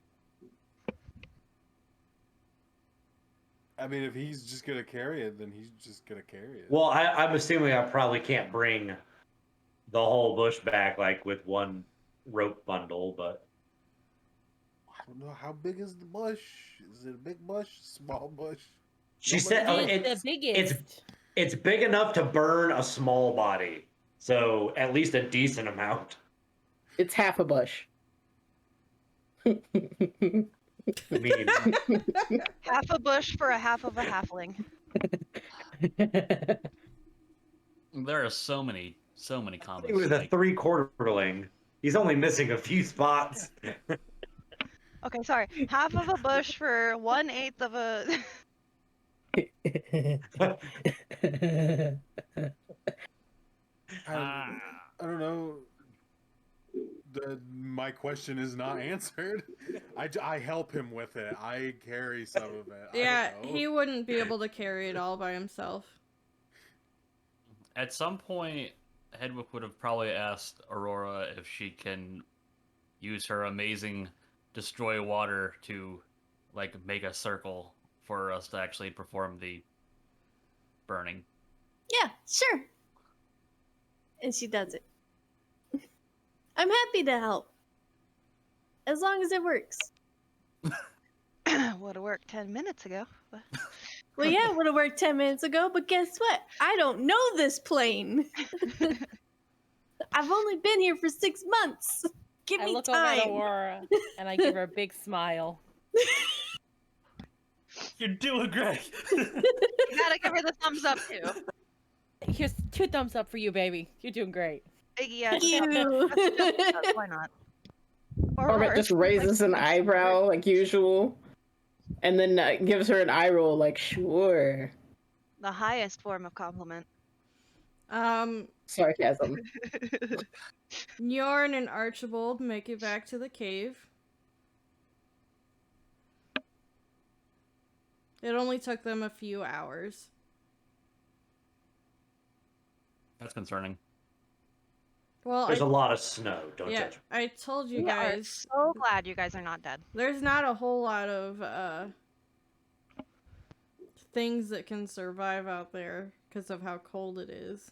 I mean, if he's just gonna carry it, then he's just gonna carry it. Well, I'm assuming I probably can't bring the whole bush back like with one rope bundle, but I don't know, how big is the bush? Is it a big bush? Small bush? she Nobody said knows. It's the biggest. it's big enough to burn a small body, so at least a decent amount. It's half a bush. I mean, Half a bush for a half of a halfling. There are so many combos. he was a like, 3/4ling. He's only missing a few spots. Okay, sorry. Half of a bush for 1/8 of a. I don't know. My question is not answered. I help him with it. I carry some of it. Yeah, I don't know. he wouldn't be able to carry it all by himself. At some point, Hedwig would have probably asked Aurora if she can use her amazing destroy water to, like, make a circle for us to actually perform the burning. Yeah, sure. And she does it. I'm happy to help. As long as it works. Would have worked 10 minutes ago. But... Well, yeah, it would have worked 10 minutes ago, but guess what? I don't know this plane. I've only been here for 6 months. Give I me look over at time. Aurora and I give her a big smile. You're doing great! You gotta give her the thumbs up, too. Here's 2 thumbs up for you, baby. You're doing great. Yeah, Thank you. why not? Or just raises an eyebrow like usual, and then gives her an eye roll like, sure. The highest form of compliment. Sarcasm. Nyorn and Archibald make it back to the cave. It only took them a few hours. That's concerning. Well, There's a lot of snow. Don't yeah, judge. I told you We are guys. so glad you guys are not dead. There's not a whole lot of things that can survive out there because of how cold it is.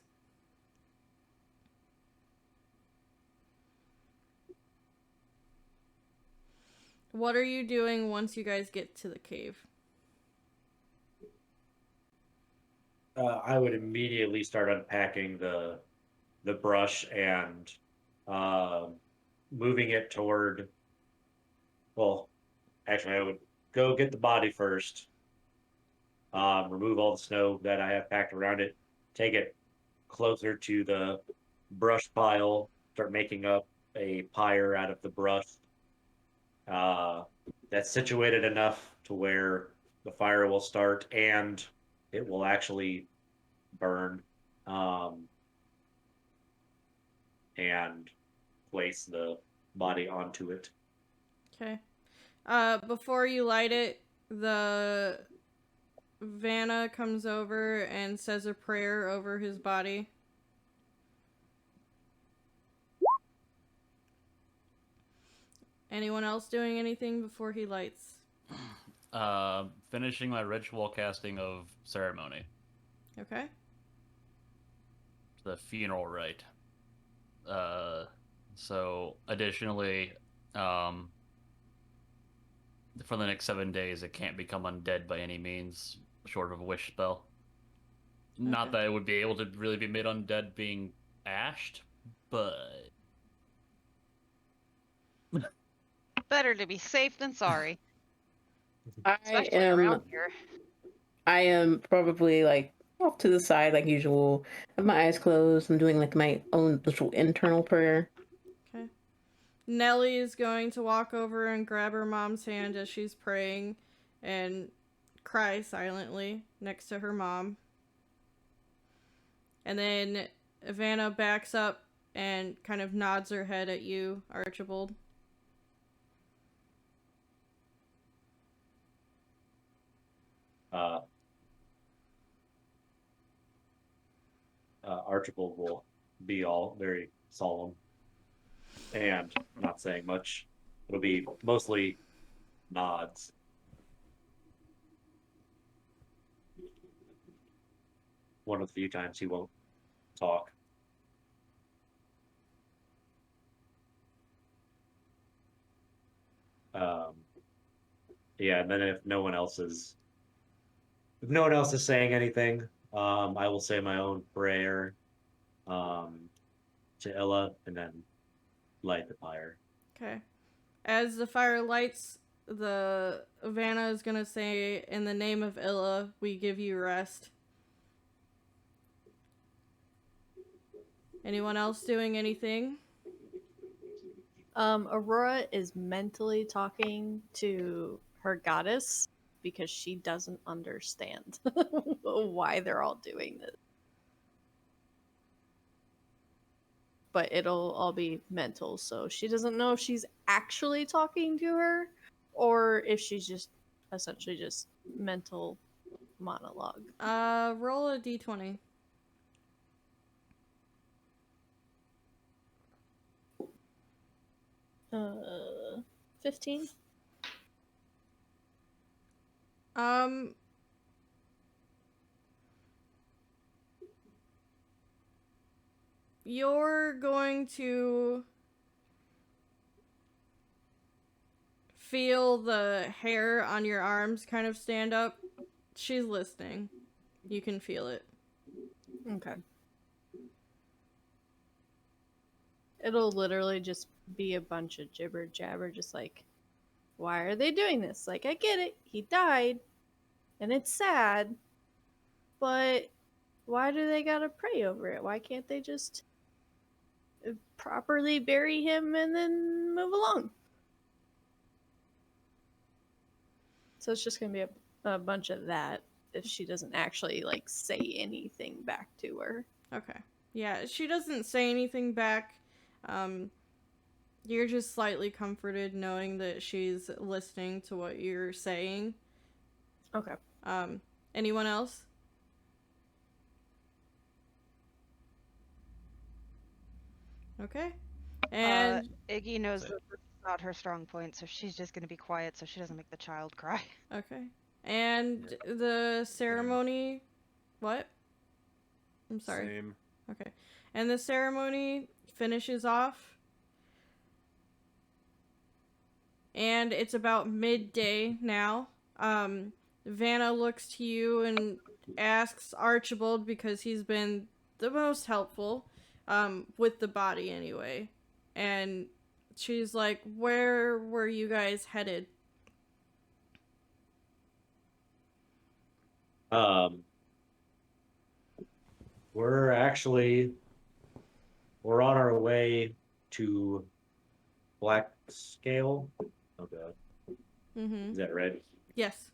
What are you doing once you guys get to the cave? I would immediately start unpacking the brush and moving it toward. Well, actually, I would go get the body first. Remove all the snow that I have packed around it. Take it closer to the brush pile. Start making up a pyre out of the brush. That's situated enough to where the fire will start and it will actually burn. And place the body onto it. Okay. Before you light it, the Vanna comes over and says a prayer over his body. Anyone else doing anything before he lights? Finishing my ritual casting of ceremony. Okay. The funeral rite. So additionally, for the next 7 days, it can't become undead by any means, short of a wish spell. Not Okay. that it would be able to really be made undead being ashed, but Better to be safe than sorry. I Especially around here. am probably like off to the side like usual. I have my eyes closed. I'm doing like my own little internal prayer. Okay. Nellie is going to walk over and grab her mom's hand as she's praying and cry silently next to her mom. And then Vanna backs up and kind of nods her head at you, Archibald. Archibald will be all very solemn and not saying much. It'll be mostly nods. One of the few times he won't talk. Yeah, and then if no one else is saying anything, I will say my own prayer to Ella and then light the fire. Okay. As the fire lights, the Vanna is gonna say, "In the name of Illa, we give you rest." Anyone else doing anything? Aurora is mentally talking to her goddess because she doesn't understand why they're all doing this. But it'll all be mental, so she doesn't know if she's actually talking to her or if she's just essentially just mental monologue. Roll a d20. 15. You're going to feel the hair on your arms kind of stand up. She's listening. You can feel it. Okay. It'll literally just be a bunch of jibber jabber, just like, why are they doing this? Like, I get it, he died, and it's sad, but why do they gotta pray over it? Why can't they just properly bury him and then move along? So it's just gonna be a bunch of that if she doesn't actually, like, say anything back to her. Okay. Yeah, she doesn't say anything back. You're just slightly comforted knowing that she's listening to what you're saying. Okay. Anyone else? Okay. And Iggy knows that this is not her strong point, so she's just going to be quiet so she doesn't make the child cry. okay. And the ceremony what? I'm sorry. Same. Okay. And the ceremony finishes off. And it's about midday now. Vanna looks to you and asks Archibald, because he's been the most helpful, with the body anyway. And she's like, "Where were you guys headed?" We're on our way to Black Scale. Oh god. Mm-hmm. Is that right? Yes.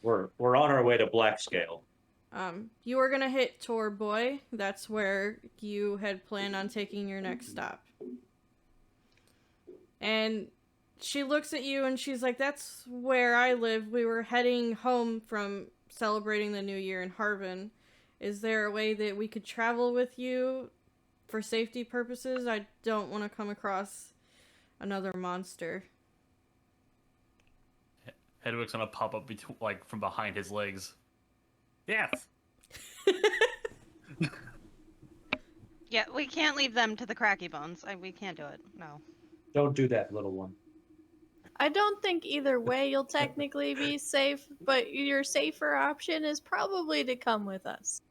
We're on our way to Black Scale. You were gonna hit Torboy. That's where you had planned on taking your next stop. And she looks at you and she's like, "That's where I live. We were heading home from celebrating the New Year in Harvin. Is there a way that we could travel with you for safety purposes? I don't want to come across another monster." Hedwig's gonna pop up from behind his legs. Yes. Yeah, we can't leave them to the cracky bones. We can't do it. No. Don't do that, little one. I don't think either way you'll technically be safe, but your safer option is probably to come with us.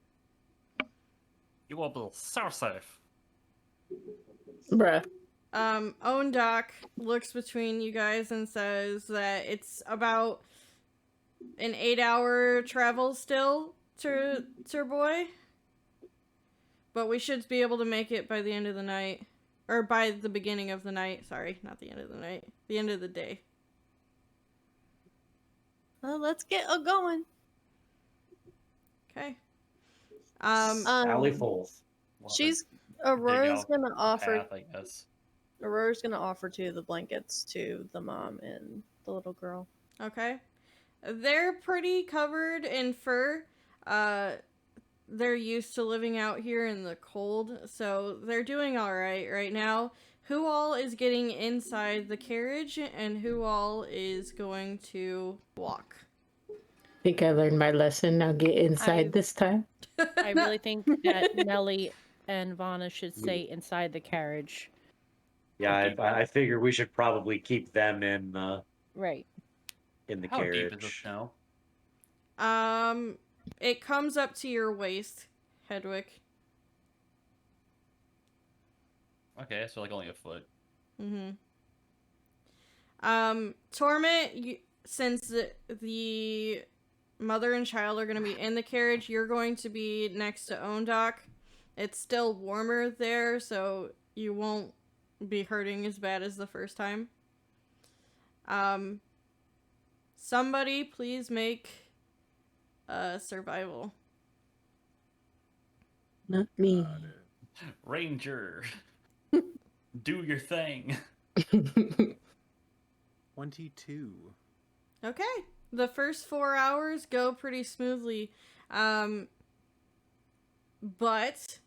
You will be so safe. Bruh. Ondak looks between you guys and says that it's about an 8-hour travel still to Boy. But we should be able to make it by the end of the night. Or by the beginning of the night. Sorry, not the end of the night. The end of the day. Well, let's get going. Okay. Sally forth. Aurora's gonna offer. Path, I guess. Aurora's gonna offer the blankets to the mom and the little girl. Okay. They're pretty covered in fur. they're used to living out here in the cold, so they're doing all right now. Who all is getting inside the carriage, and who all is going to walk? Think I learned my lesson. Now get inside this time. I really think that Nelly and Vana should stay inside the carriage. Yeah, I figure we should probably keep them in Right. in the How carriage. deep is the snow? It comes up to your waist, Hedwig. Okay, so like only a foot. Torment, since the mother and child are going to be in the carriage, you're going to be next to Ondok. It's still warmer there, so you won't be hurting as bad as the first time. Somebody please make survival. Not me. Ranger, do your thing. 22. Okay. The first 4 hours go pretty smoothly. But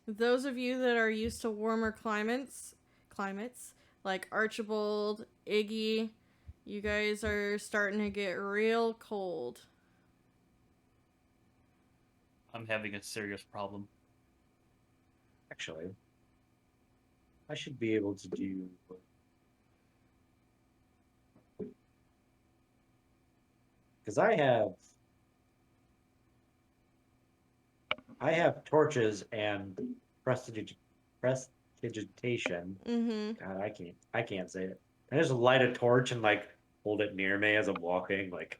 those of you that are used to warmer climates like Archibald, Iggy, you guys are starting to get real cold. I'm having a serious problem. Actually, I should be able to do. Because I have torches and prestidigitation. God, I can't say it. I just light a torch and like hold it near me as I'm walking, like.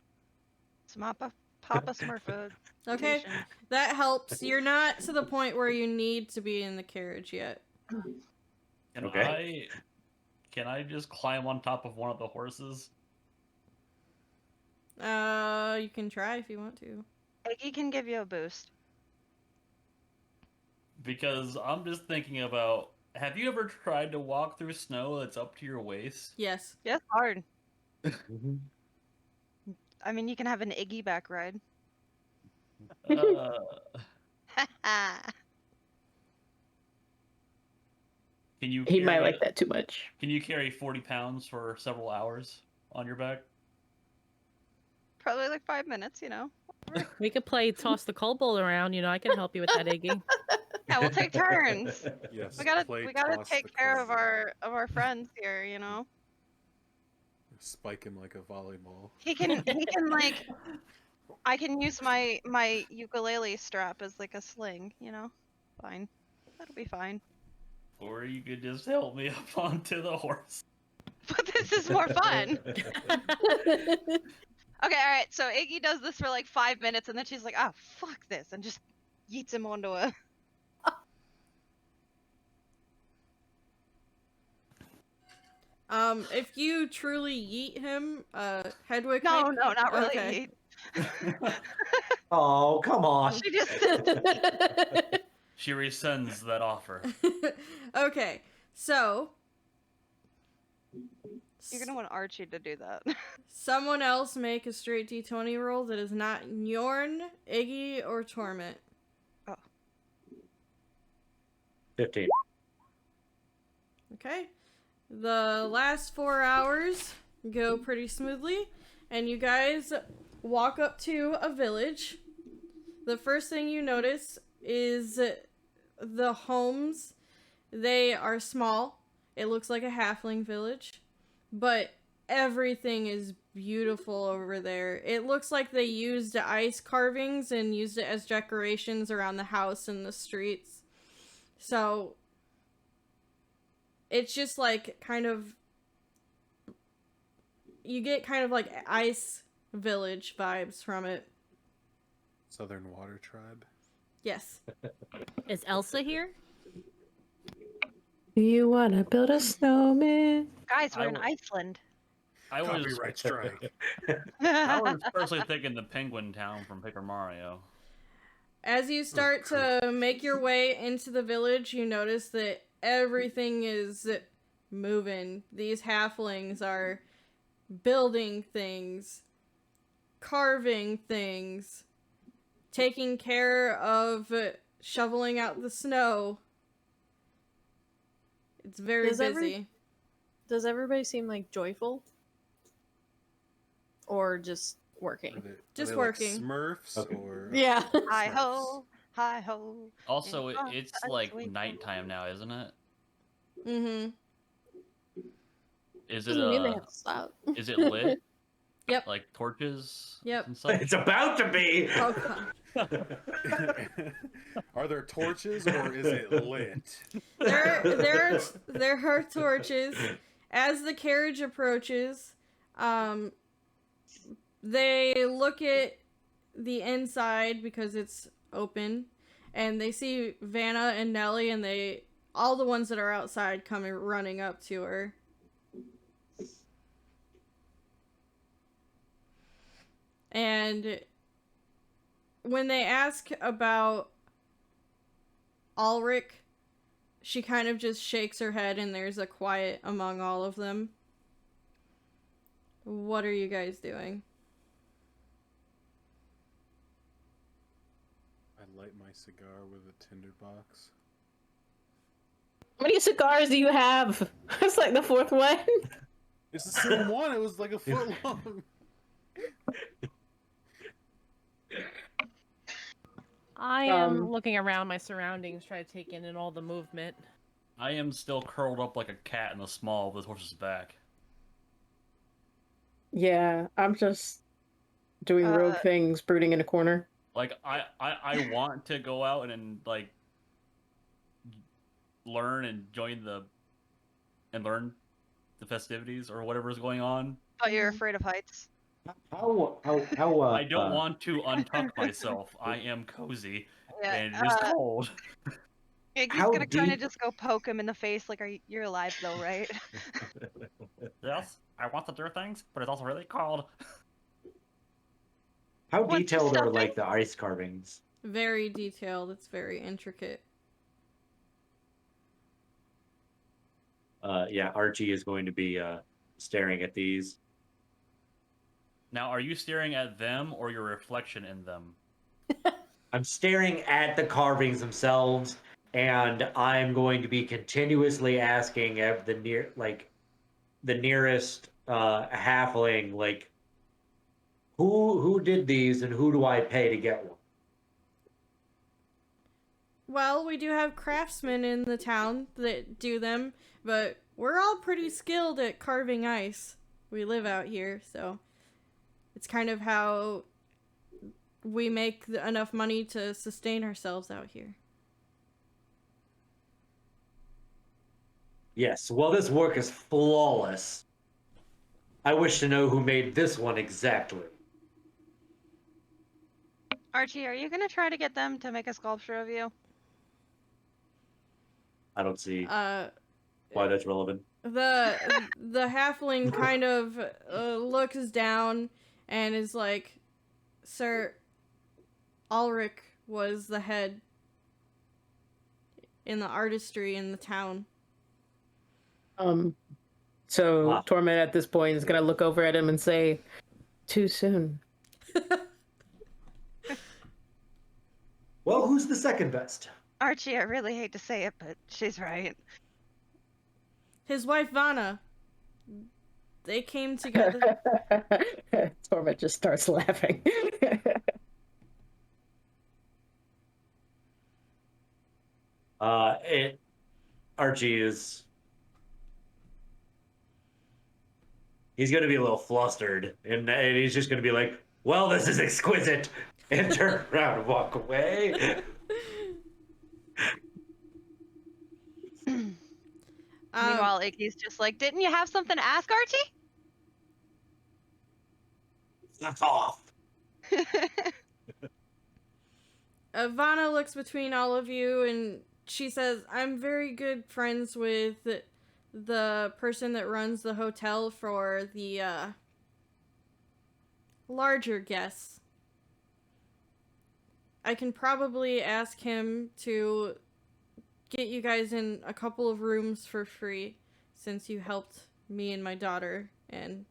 Papa Smurf. Okay, that helps. You're not to the point where you need to be in the carriage yet. Can I just climb on top of one of the horses? You can try if you want to. Iggy can give you a boost. Because I'm just thinking about, have you ever tried to walk through snow that's up to your waist? Yes. Yeah, it's hard. I mean, you can have an Iggy back ride. Uh, Can you? He might like that too much. Can you carry 40 pounds for several hours on your back? Probably like 5 minutes, you know. We could play toss the cold bowl around. You know, I can help you with that, Iggy. Yeah, we'll take turns. Yes. We gotta take care of our friends here, you know. Spike him like a volleyball. He can like. I can use my ukulele strap as like a sling, you know. Fine, that'll be fine. Or you could just help me up onto the horse. But this is more fun. Okay, all right. So Iggy does this for like 5 minutes, and then she's like, "Ah, fuck this," and just yeets him onto a. If you truly yeet him, Hedwig. No, not really. Okay. Oh, come on. She just. She rescinds that offer. Okay, so You're gonna want Archie to do that. someone else make a straight D20 roll that is not Yorn, Iggy, or Torment. 15. Okay. The last 4 hours go pretty smoothly, and you guys walk up to a village. The first thing you notice is the homes. They are small. It looks like a halfling village, but everything is beautiful over there. It looks like they used ice carvings and used it as decorations around the house and the streets. So it's just like kind of, you get kind of like ice village vibes from it. Southern Water Tribe. Yes. Is Elsa here? Do you want to build a snowman? Guys, we're in Iceland. I was Copyright strike. I was personally thinking the penguin town from Paper Mario. As you start to make your way into the village, you notice that everything is moving. These halflings are building things, carving things, taking care of shoveling out the snow. It's very busy. Does everybody seem like joyful? Or just working? Just are they working. Like Smurfs Okay. or Yeah. Hi Smurfs? ho, hi ho. Also, in it's a like twinkle. nighttime now, isn't it? Mm-hmm. Is it Doesn't mean they have to stop. is it lit? Yep. Like torches Yep. and such? It's about to be. Oh god. Are there torches or is it lit? There are torches. As the carriage approaches, they look at the inside because it's open, and they see Vanna and Nellie, and all the ones that are outside come running up to her. And when they ask about Ulrich, she kind of just shakes her head and there's a quiet among all of them. What are you guys doing? I light my cigar with a tinderbox. How many cigars do you have? It's like the fourth one. It's the same one. It was like a foot long. I am looking around my surroundings, trying to take in all the movement. I am still curled up like a cat in the small of this horse's back. Yeah, I'm just doing rogue things, brooding in a corner. Like I want to go out and like learn and learn the festivities or whatever is going on. But you're afraid of heights. How I don't want to untuck myself. I am cozy and it is cold. Iggy's How gonna kind of deep- just go poke him in the face, like, you're alive though, right? Yes, I want to do things, but it's also really cold. How What's the detailed are stuffing? like the ice carvings? Very detailed. It's very intricate. Yeah, Archie is going to be staring at these. Now, are you staring at them or your reflection in them? I'm staring at the carvings themselves, and I'm going to be continuously asking the nearest halfling, like, who did these, and who do I pay to get one? Well, we do have craftsmen in the town that do them, but we're all pretty skilled at carving ice. We live out here, so it's kind of how we make enough money to sustain ourselves out here. Yes, well, this work is flawless. I wish to know who made this one exactly. Archie, are you gonna try to get them to make a sculpture of you? I don't see Uh, why that's relevant. the halfling kind of looks down and is like, "Sir, Ulrich was the head in the artistry in the town." So Torment at this point is gonna look over at him and say, "Too soon." Well, who's the second best? Archie, I really hate to say it, but she's right. His wife Vanna. They came together. Torment just starts laughing. Archie is. He's going to be a little flustered, and he's just going to be like, "Well, this is exquisite," and turn around and walk away. Meanwhile, Iggy's just like, "Didn't you have something to ask, Archie?" That's off. Vanna looks between all of you and she says, "I'm very good friends with the person that runs the hotel for the larger guests. I can probably ask him to get you guys in a couple of rooms for free since you helped me and my daughter and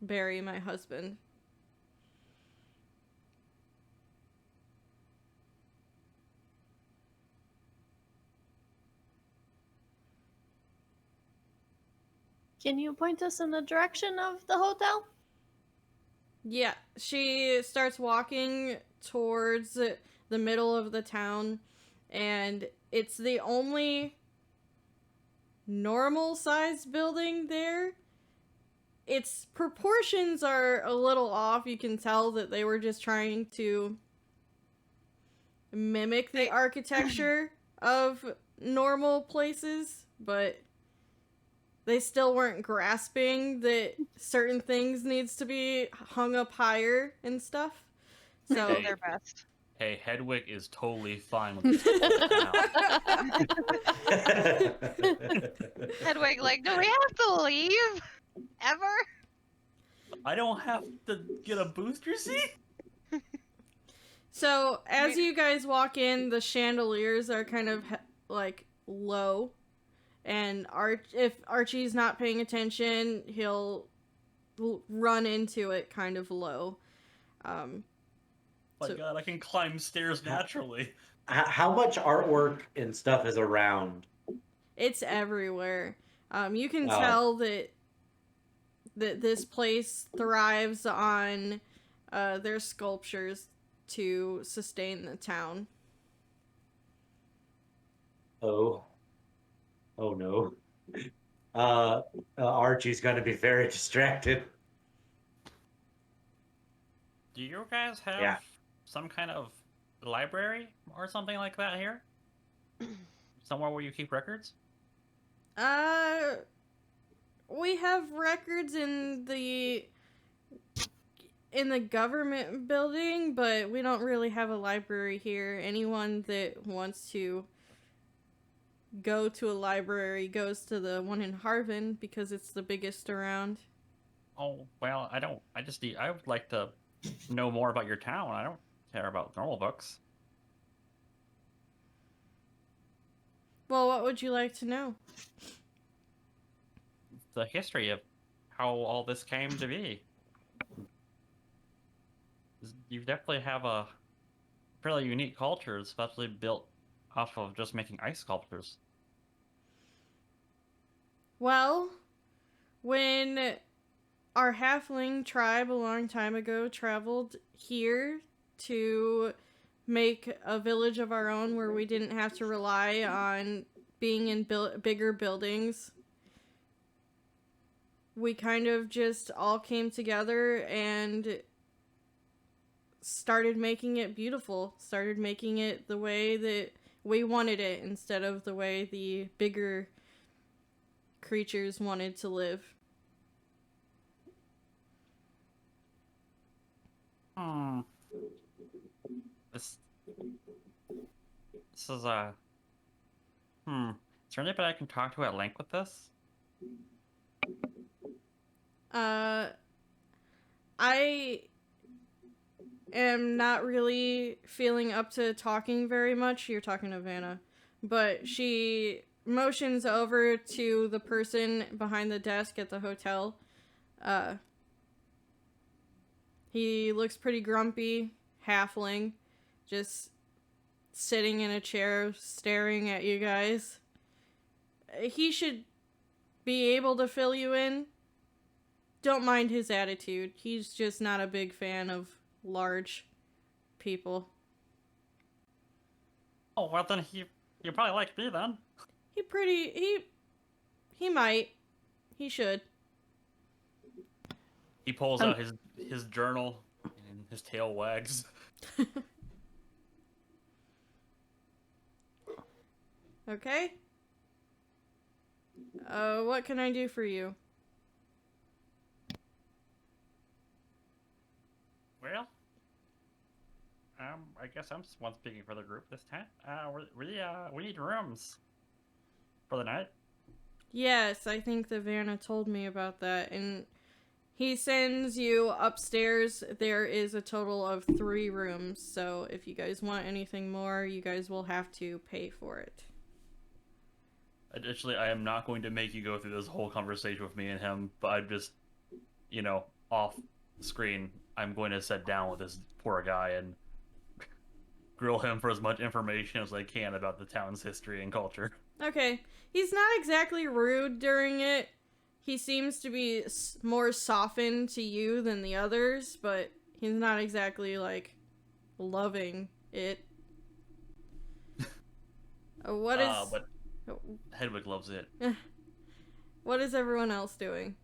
bury my husband." Can you point us in the direction of the hotel? Yeah, she starts walking towards the middle of the town, and it's the only normal sized building there. Its proportions are a little off. You can tell that they were just trying to mimic the architecture of normal places, but they still weren't grasping that certain things needs to be hung up higher and stuff. So They did their best. Hey, Hedwig is totally fine with this now. Hedwig, like, do we have to leave? Ever? I don't have to get a booster seat? So, as you guys walk in, the chandeliers are kind of like low, and if Archie's not paying attention, he'll run into it kind of low. My God, I can climb stairs naturally. How much artwork and stuff is around? It's everywhere. You can tell that this place thrives on their sculptures to sustain the town. Oh no. Archie's gonna be very distracted. Do you guys have some kind of library or something like that here? Somewhere where you keep records? We have records in the government building, but we don't really have a library here. Anyone that wants to go to a library goes to the one in Harvin because it's the biggest around. Oh, well, I would like to know more about your town. I don't care about normal books. Well, what would you like to know? The history of how all this came to be. You definitely have a fairly unique culture, especially built off of just making ice sculptures. Well, when our halfling tribe a long time ago traveled here to make a village of our own where we didn't have to rely on being in bigger buildings, we kind of just all came together and started making it beautiful, started making it the way that we wanted it instead of the way the bigger creatures wanted to live. This is a... Is there anybody I can talk to at length with this? I am not really feeling up to talking very much. You're talking to Vanna. But she motions over to the person behind the desk at the hotel. He looks pretty grumpy, halfling, just sitting in a chair staring at you guys. He should be able to fill you in. Don't mind his attitude. He's just not a big fan of large people. Oh, well then he probably like me then. He might. He should. He pulls out his journal and his tail wags. Okay. What can I do for you? Well, I guess I'm just one speaking for the group this time. We need rooms for the night. Yes, I think the Vanna told me about that, and he sends you upstairs. There is a total of 3 rooms, so if you guys want anything more, you guys will have to pay for it. Additionally, I am not going to make you go through this whole conversation with me and him, but I'm just, off screen, I'm going to sit down with this poor guy and grill him for as much information as I can about the town's history and culture. Okay. He's not exactly rude during it. he seems to be more softened to you than the others, but he's not exactly like loving it. What is? But Hedwig loves it. What is everyone else doing?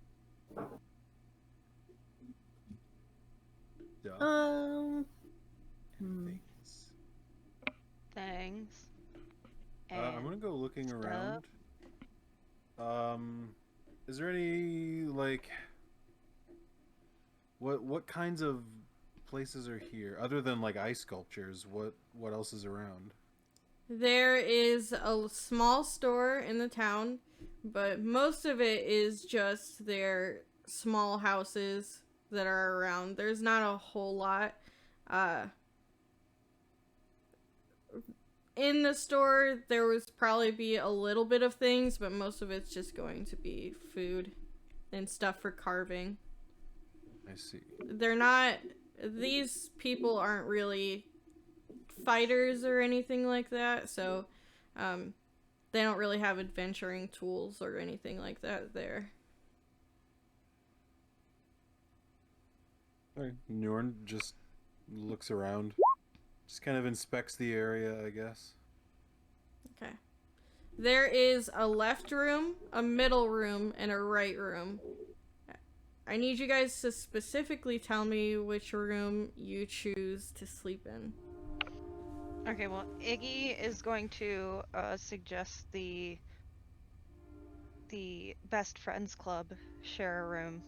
Um. Things. I'm gonna go looking stuff. around. Is there any like what kinds of places are here other than like ice sculptures? What else is around? There is a small store in the town, but most of it is just their small houses that are around. There's not a whole lot. In the store, there was probably be a little bit of things, but most of it's just going to be food and stuff for carving. I see. They're not... These people aren't really fighters or anything like that, so they don't really have adventuring tools or anything like that there. Alright, Norn just looks around. Just kind of inspects the area, I guess. Okay. There is a left room, a middle room, and a right room. I need you guys to specifically tell me which room you choose to sleep in. Okay, well, Iggy is going to suggest the best friends club share a room.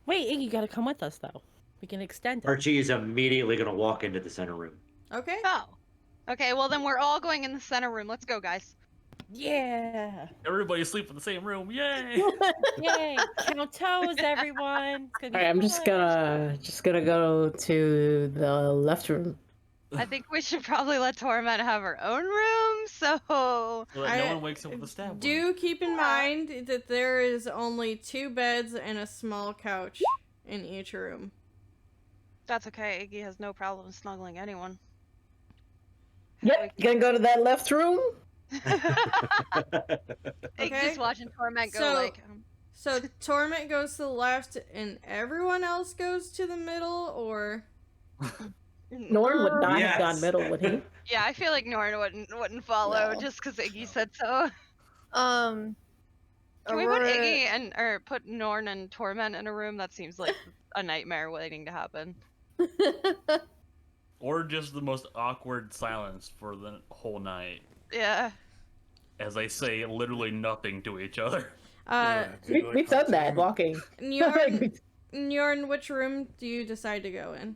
Wait, Iggy, you gotta come with us though. We can extend it. Archie is immediately going to walk into the center room. Okay. Oh. Okay, well then we're all going in the center room. Let's go, guys. Yeah. Everybody sleep in the same room. Yay! Yay. Count toes, everyone. All right, I'm just gonna go to the left room. I think we should probably let Torment have her own room, so... So that no one wakes up with a stab wound. Do keep in mind that there is only 2 beds and a small couch in each room. That's okay, Iggy has no problem snuggling anyone. Yep, gonna go to that left room. Iggy's watching Torment go So- like... So Torment goes to the left and everyone else goes to the middle, or... Norn would not Yes. have gone middle, would he? Yeah, I feel like Norn wouldn't follow No. just because Iggy said so. Um. Can we put Aurora- Iggy or put Norn and Torment in a room? That seems like a nightmare waiting to happen. Or just the most awkward silence for the whole night. Yeah. As they say literally nothing to each other. We've done that walking. Njorn, which room do you decide to go in?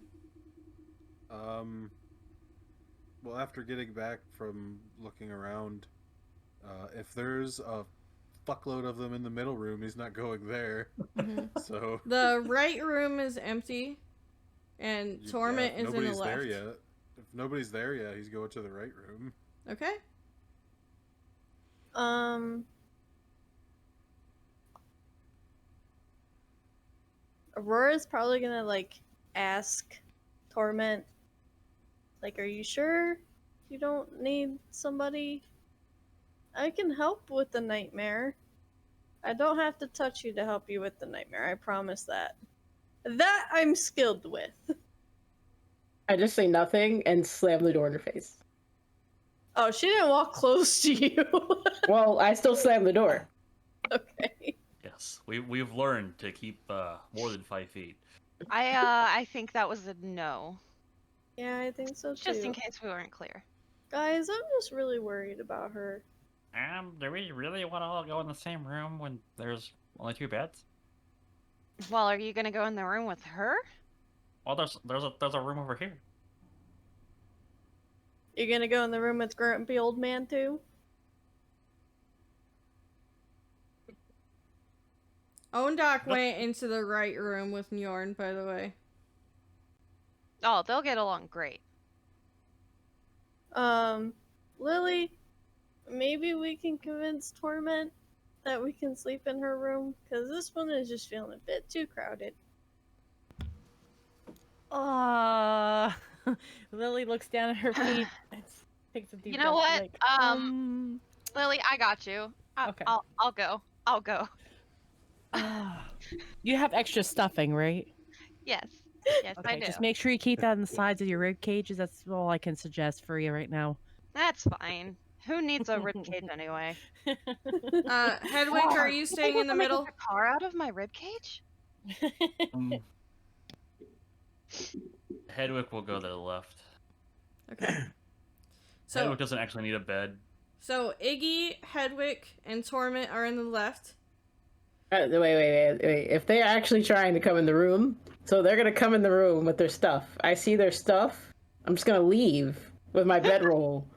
Well, after getting back from looking around, if there's a fuckload of them in the middle room, he's not going there. So The right room is empty, and Torment is in the nobody's left. there yet. If nobody's there yet, he's going to the right room. Okay. Aurora's probably gonna like ask Torment, like, are you sure you don't need somebody? I can help with the nightmare. I don't have to touch you to help you with the nightmare, I promise that. That I'm skilled with. I just say nothing and slam the door in her face. Oh, she didn't walk close to you. Well, I still slam the door. Okay. Yes, we've learned to keep more than 5 feet. I think that was a no. Yeah, I think so too. Just in case we weren't clear. Guys, I'm just really worried about her. Do we really want to all go in the same room when there's only 2 beds? Well, are you gonna go in the room with her? Well, there's a room over here. You're gonna go in the room with Grumpy Old Man too? Ondok went into the right room with Njorn, by the way. Oh, they'll get along great. Lily, maybe we can convince Torment that we can sleep in her room, because this one is just feeling a bit too crowded. Lily looks down at her feet and takes a deep You know breath, what? like, Lily, I got you. Okay. I'll go. I'll go. You have extra stuffing, right? Yes. Yes, I Okay, do. just make sure you keep that on the sides of your rib cages. That's all I can suggest for you right now. That's fine. Who needs a rib cage anyway? Hedwig, are you staying in the Make middle? a car out of my rib cage? Um, Hedwig will go to the left. Okay. So, Hedwig doesn't actually need a bed. so Iggy, Hedwig, and Torment are in the left. Wait. If they're actually trying to come in the room, so they're gonna come in the room with their stuff. I see their stuff. I'm just gonna leave with my bedroll.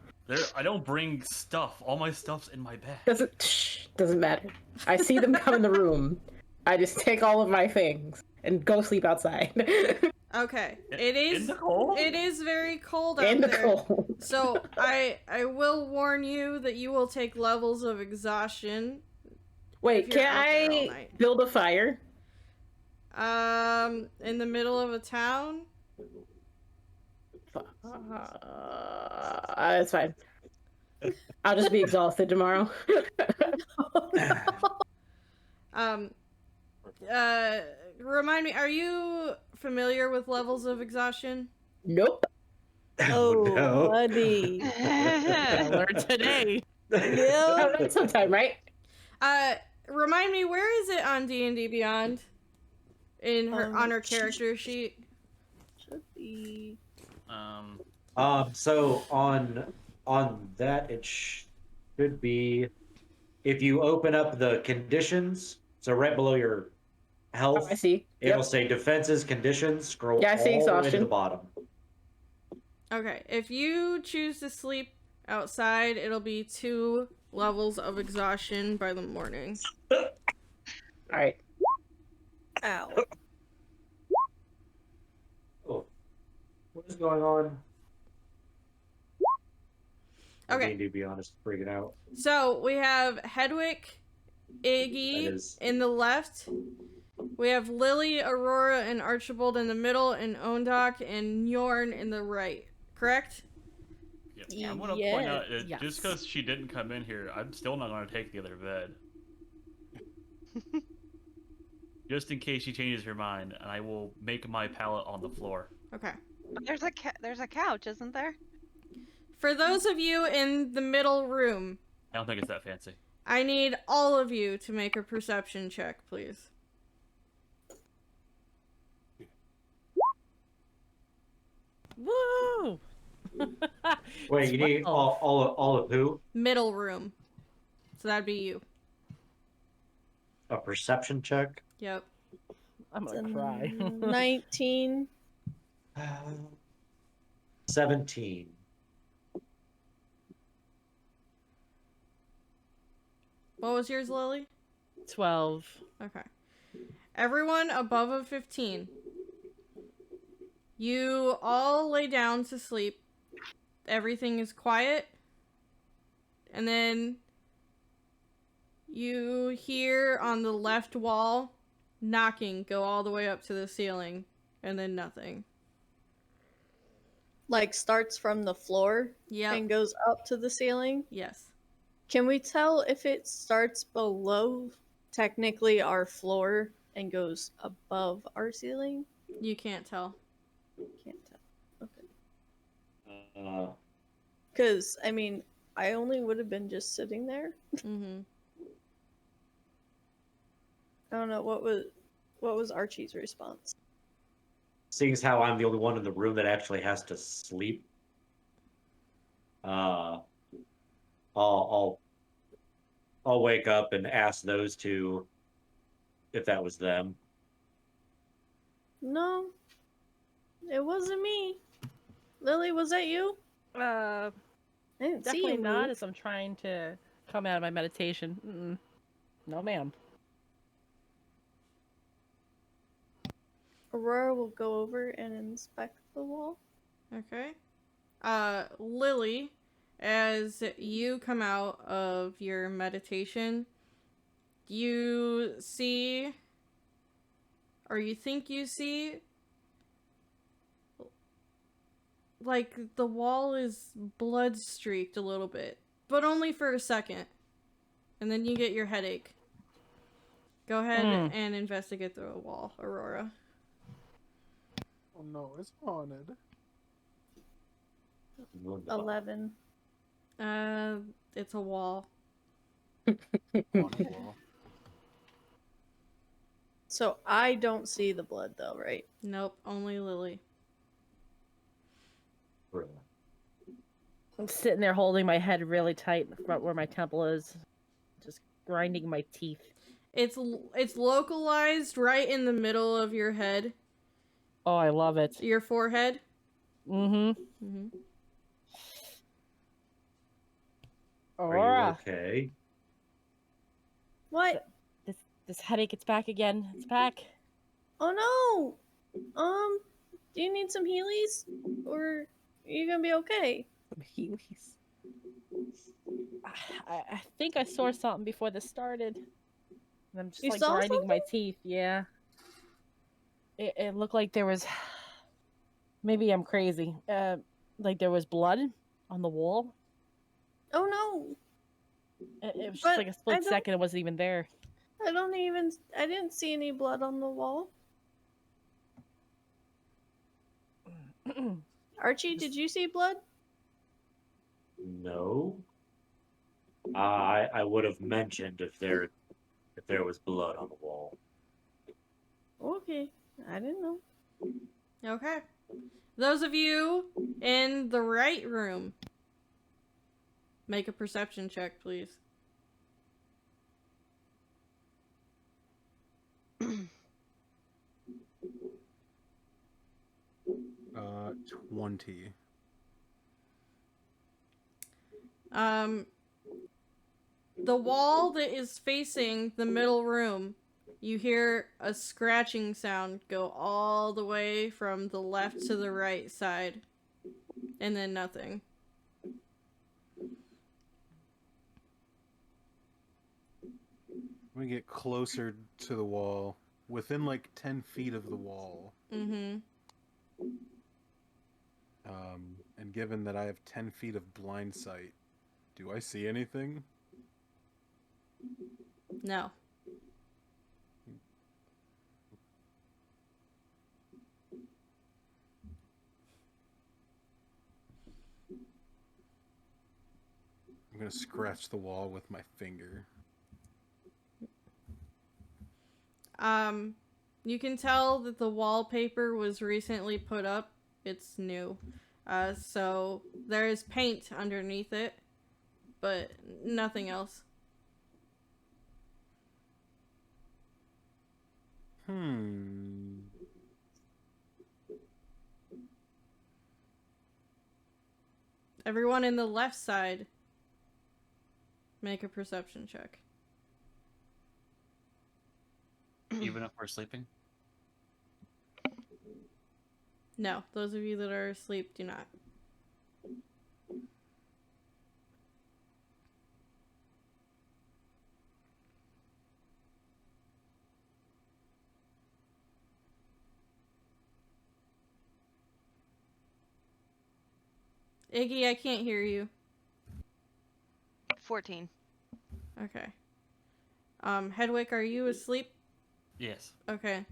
I don't bring stuff. All my stuff's in my bag. Doesn't matter. I see them come in the room. I just take all of my things and go sleep outside. Okay. It is in the cold? It is very cold out In the there. cold. So I will warn you that you will take levels of exhaustion. Wait, if you're can out there all I night. build a fire? In the middle of a town. That's fine. I'll just be exhausted tomorrow. Remind me, are you familiar with levels of exhaustion? Nope. Oh, no. buddy. I learned today. Yeah. Sometime, right? Remind me, where is it on D&D Beyond? In her on her character sheet. Should be. So on that it should be, if you open up the conditions, so right below your health, Oh, I see. it'll Yep. say defenses, conditions, scroll Yeah, I see all the way to exhaustion. the bottom. Okay, if you choose to sleep outside, it'll be 2 levels of exhaustion by the morning. All right. Ow. Oh. What is going on? Okay. I mean, to be honest, freaking out. So we have Hedwig, That Iggy is- in the left. We have Lily, Aurora, and Archibald in the middle, and Ondok and Njorn in the right. Correct? Yeah. I'm gonna point out, Yes. just because she didn't come in here, I'm still not gonna take the other bed. Just in case she changes her mind, and I will make my pallet on the floor. Okay. But there's a couch, isn't there? For those of you in the middle room, I don't think it's that fancy. I need all of you to make a perception check, please. Woo! Wait, you need 12. all of who? Middle room. So that'd be you. A perception check? Yep. I'm It's gonna a cry. 19. 17. What was yours, Lily? 12. Okay. Everyone above a 15. You all lay down to sleep. Everything is quiet. And then you hear on the left wall knocking go all the way up to the ceiling. And then nothing. Like starts from the floor Yep. and goes up to the ceiling. Yes. Can we tell if it starts below technically our floor and goes above our ceiling? You can't tell. Can't tell. Okay. Uh, Because, I mean, I only would have been just sitting there. Mm-hmm. I don't know, what was Archie's response? seeing as how I'm the only one in the room that actually has to sleep, I'll wake up and ask those two if that was them. No. It wasn't me. Lily, was that you? Uh, I didn't see definitely you not, move. as I'm trying to come out of my meditation. Mm-mm. No, ma'am. Aurora will go over and inspect the wall. Okay. Lily, as you come out of your meditation, you see, or you think you see, like the wall is blood streaked a little bit, but only for a second. and then you get your headache. Go ahead and investigate the wall, Aurora. Oh no, it's haunted. 11. It's a wall. Haunted wall. So I don't see the blood though, right? Nope, only Lily. I'm sitting there holding my head really tight in the front where my temple is, just grinding my teeth. It's localized right in the middle of your head, Oh, I love it. your forehead. Mm-hmm. Are Aurora, you okay? What? this headache, it's back again. It's back. Oh no! Do you need some Heelys? Or are you gonna be okay? Heelys. I think I saw something before this started. And I'm just You like saw grinding my teeth. Yeah. It looked like there was. Maybe I'm crazy. Like there was blood on the wall. Oh no! It was just But like a I split don't- second. It wasn't even there. I didn't see any blood on the wall. Archie, did you see blood? No. I would have mentioned if there was blood on the wall. Okay. I didn't know. Okay. Those of you in the right room, make a perception check, please. 20. The wall that is facing the middle room, you hear a scratching sound go all the way from the left to the right side, and then nothing. Let me get closer to the wall, within like 10 feet of the wall. Mm-hmm. And given that I have 10 feet of blind sight, do I see anything? No. I'm gonna scratch the wall with my finger. You can tell that the wallpaper was recently put up. It's new. So there is paint underneath it, but nothing else. Everyone in the left side, make a perception check. Even if we're sleeping? No, those of you that are asleep do not. Iggy, I can't hear you. 14. Okay. Hedwig, are you asleep? Yes. Okay.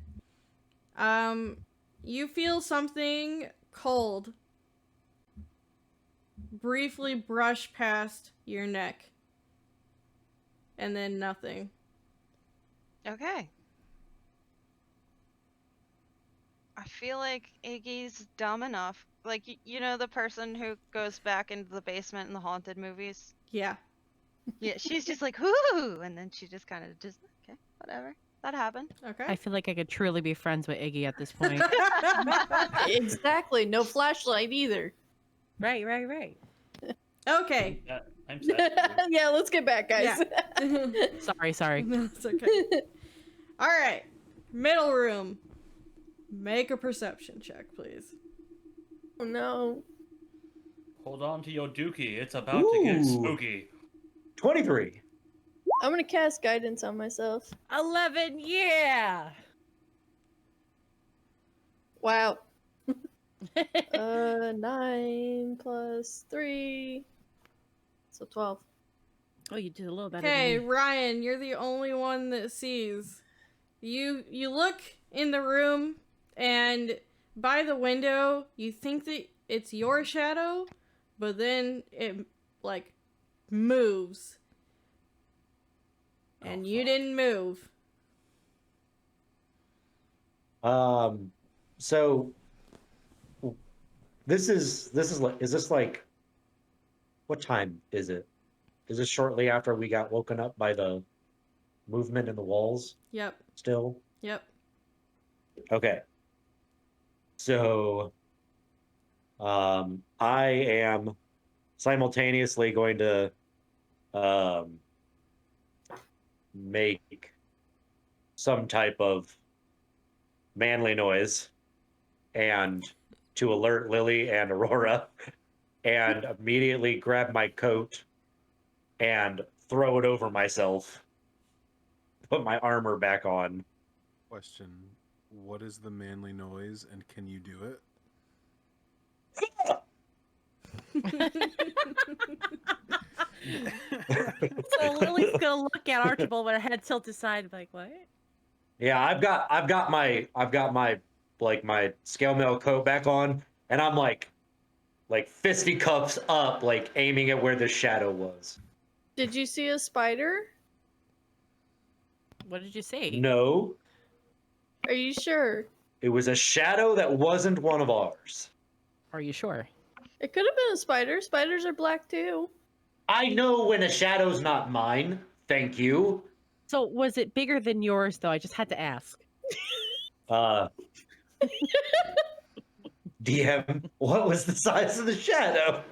You feel something cold briefly brush past your neck. And then nothing. Okay. I feel like Iggy's dumb enough. Like, you know the person who goes back into the basement in the haunted movies? Yeah. Yeah, she's just like, whoo! And then she just kind of just, okay, whatever. That happened. Okay. I feel like I could truly be friends with Iggy at this point. Exactly. No flashlight either. Right. Okay. I'm sad. Yeah, let's get back, guys. Sorry. No, it's okay. All right. Middle room. Make a perception check, please. Oh no. Hold on to your dookie. It's about to get Ooh. spooky. 23. I'm gonna cast guidance on myself. 11, yeah. Wow. 9 plus 3. So 12. Oh, you did a little better Okay, than me. Ryan, you're the only one that sees. You look in the room, and by the window, you think that it's your shadow, but then it like moves, and you fuck. didn't move. So this is like, is this like, what time is it? Is this shortly after we got woken up by the movement in the walls Yep. still? Yep. Okay. So I am simultaneously going to make some type of manly noise and to alert Lily and Aurora, and immediately grab my coat and throw it over myself, put my armor back on. Question: what is the manly noise, and can you do it? So Lily's gonna look at Archibald with her head tilted aside, like, what? Yeah, I've got my like my scale mail coat back on, and I'm like fisticuffs up, like aiming at where the shadow was. Did you see a spider? What did you say? No, Are you sure? it was a shadow that wasn't one of ours. Are you sure? It could have been a spider. Spiders are black too. I know when a shadow's not mine. Thank you. So was it bigger than yours, though? I just had to ask. DM, what was the size of the shadow?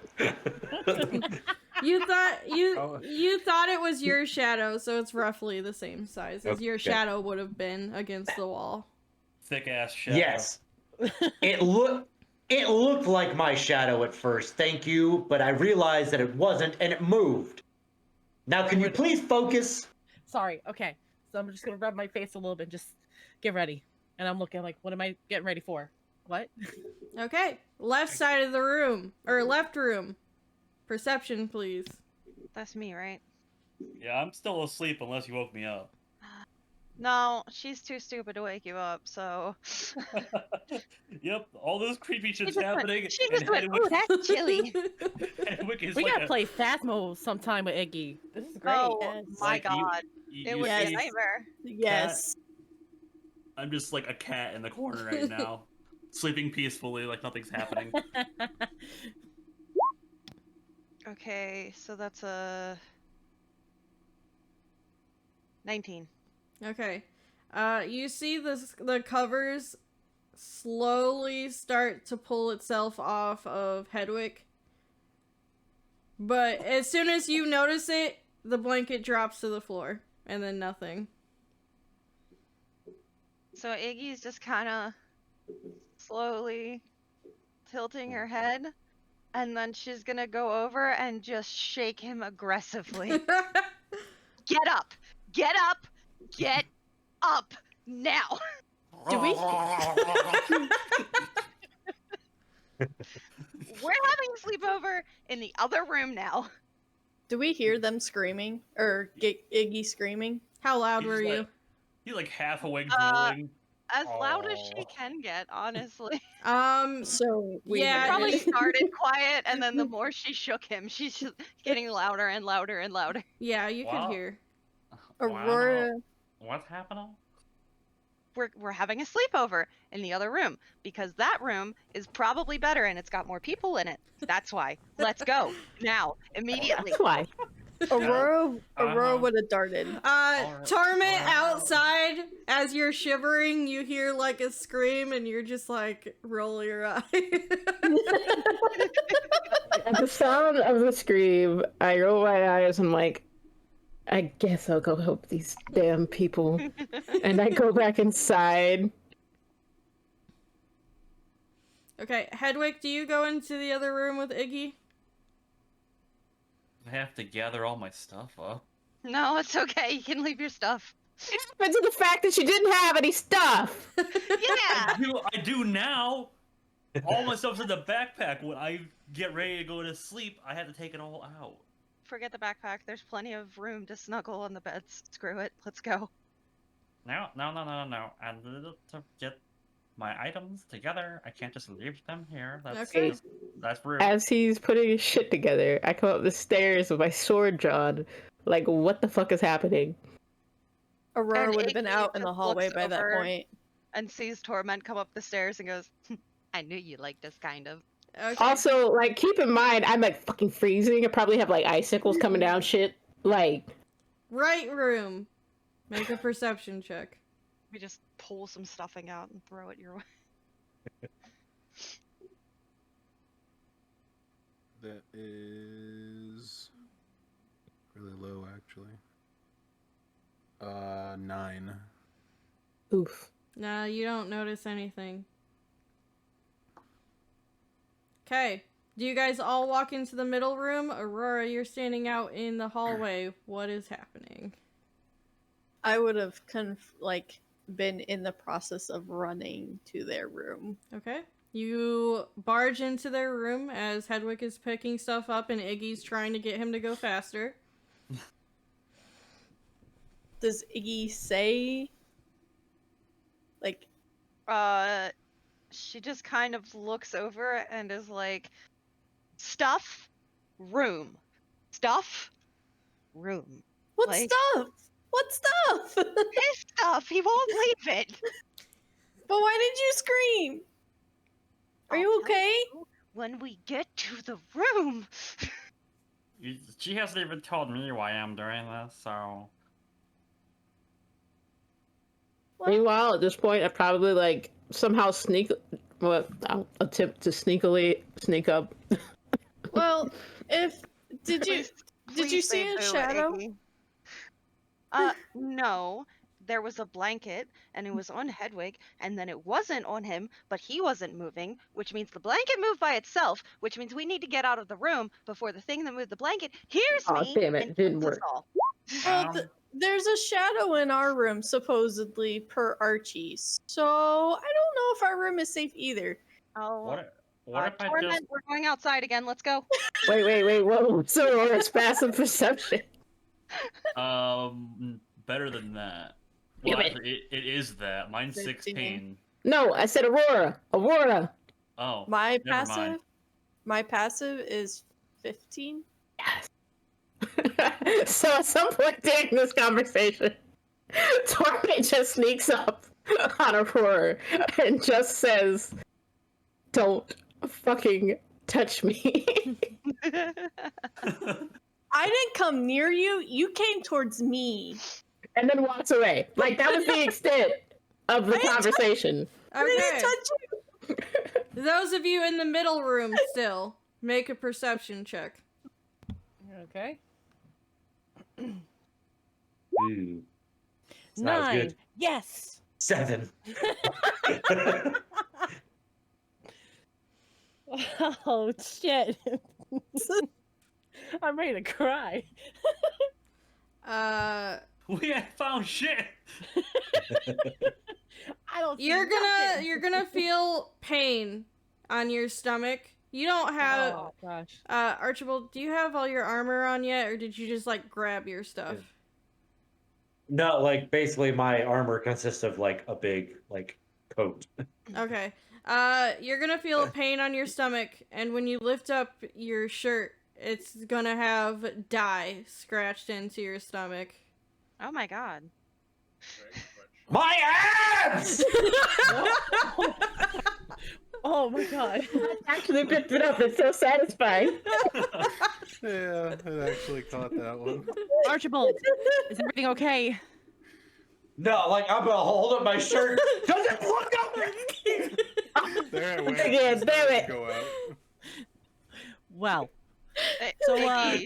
You thought Oh. you thought it was your shadow, so it's roughly the same size as your Okay. shadow would have been against the wall. Thick ass shadow. Yes. It looked like my shadow at first, thank you, but I realized that it wasn't, and it moved. Now, can you please focus? Sorry. Okay. So I'm just gonna rub my face a little bit. Just get ready. And I'm looking like, what am I getting ready for? What? Okay, left side of the room or left room. Perception, please. That's me, right? Yeah, I'm still asleep unless you woke me up. No, she's too stupid to wake you up, so. Yep, all this creepy shit's just went- happening. she and just went, Hedwig- "Ooh, that's chilly." Hedwig is We like gotta play Phasmo sometime with Iggy. This is great. Oh Yes. my like, you- god. you It would be a see- nightmare. Yes. I'm just like a cat in the corner right now, sleeping peacefully like nothing's happening. Okay, so that's a 19. Okay. You see the covers slowly start to pull itself off of Hedwig. But as soon as you notice it, the blanket drops to the floor, and then nothing. So Iggy's just kind of slowly tilting her head, and then she's gonna go over and just shake him aggressively. Get up! Get up! Get up now! Do we? We're having a sleepover in the other room now. Do we hear them screaming or Iggy screaming? How loud He's were you? like- He's like half awake, Uh, drooling. As loud as she Aw. can get, honestly. So we Yeah, It probably it- started quiet, and then the more she shook him, she's just getting louder and louder and louder. Yeah, you could Wow. hear. Aurora. What's happening? We're having a sleepover in the other room because that room is probably better and it's got more people in it. That's why. Let's go now, immediately. That's why. Aurora Uh-huh. would have darted. Alright, Torment alright. outside, as you're shivering, you hear like a scream, and you're just like, roll your eye. At the sound of the scream, I roll my eyes. I'm like, I guess I'll go help these damn people. And I go back inside. Okay, Hedwig, do you go into the other room with Iggy? I have to gather all my stuff up. No, it's okay. You can leave your stuff. It depends on the fact that she didn't have any stuff. Yeah. I do now. All my stuff's in the backpack. When I get ready to go to sleep, I have to take it all out. forget the backpack. There's plenty of room to snuggle on the beds. Screw it. Let's go. No. I need to get my items together. I can't just leave them here. Okay. That's rude. As he's putting his shit together, I come up the stairs with my sword drawn. Like, what the fuck is happening? Aurora And would have been Iggy out in the just hallway looks by that over point. And sees Torment come up the stairs and goes, I knew you liked us, kind of. Okay. Also, like, keep in mind, I'm like fucking freezing. I probably have like icicles coming down shit. Like, Right room. Make a perception check. We just pull some stuffing out and throw it your way. That is really low, actually. 9. oof. No, you don't notice anything. Okay. Do you guys all walk into the middle room? Aurora, you're standing out in the hallway. What is happening? I would have been in the process of running to their room. Okay. You barge into their room as Hedwig is picking stuff up and Iggy's trying to get him to go faster. Does Iggy say, like, She just kind of looks over and is like, stuff, room. Stuff, room. what Like- stuff? What stuff? But His stuff, he won't leave it. why did you scream? Are I'll you tell okay? you when we get to the room. She hasn't even told me why I'm doing this, so... Meanwhile, at this point, I probably like somehow I'll attempt to sneakily sneak up. Well, did you Please see say a boo, shadow? Iggy. No. There was a blanket, and it was on Hedwig, and then it wasn't on him, but he wasn't moving, which means the blanket moved by itself, which means we need to get out of the room before the thing that moved the blanket hears Aw, me damn it, and it didn't kills us work. all. Well, there's a shadow in our room, supposedly, per Archie. So I don't know if our room is safe either. Oh, What if I Torment, just... we're going outside again. Let's go. Wait, whoa. So it's passive perception. Better than that. Damn Well, it. actually, it is that. Mine's 16. No, I said Aurora. Oh, My never mind. passive is 15. So at some point during this conversation, Torment just sneaks up on Aurora and just says, "Don't fucking touch me." I didn't come near you. You came towards me. And then walks away. Like, that was the extent of the conversation. I didn't Okay. touch you. Those of you in the middle room still, make a perception check. Okay. Ooh. It's not as 9. good. Yes. 7. Oh shit. I'm ready to cry. We ain't found shit! I don't. see you're nothing. gonna feel pain on your stomach. You don't have Oh gosh. Archibald, do you have all your armor on yet, or did you just like grab your stuff? No, like basically my armor consists of like a big like coat. Okay. You're gonna feel a pain on your stomach, and when you lift up your shirt, it's gonna have dye scratched into your stomach. Oh my god. My abs! Oh my god. Actually picked it up. It's so satisfying. Yeah, I actually caught that one. Archibald, is everything okay? No, like I'm gonna hold up my shirt. Doesn't look up. There I went. Again, Just damn let it. Go out. Well, So, So,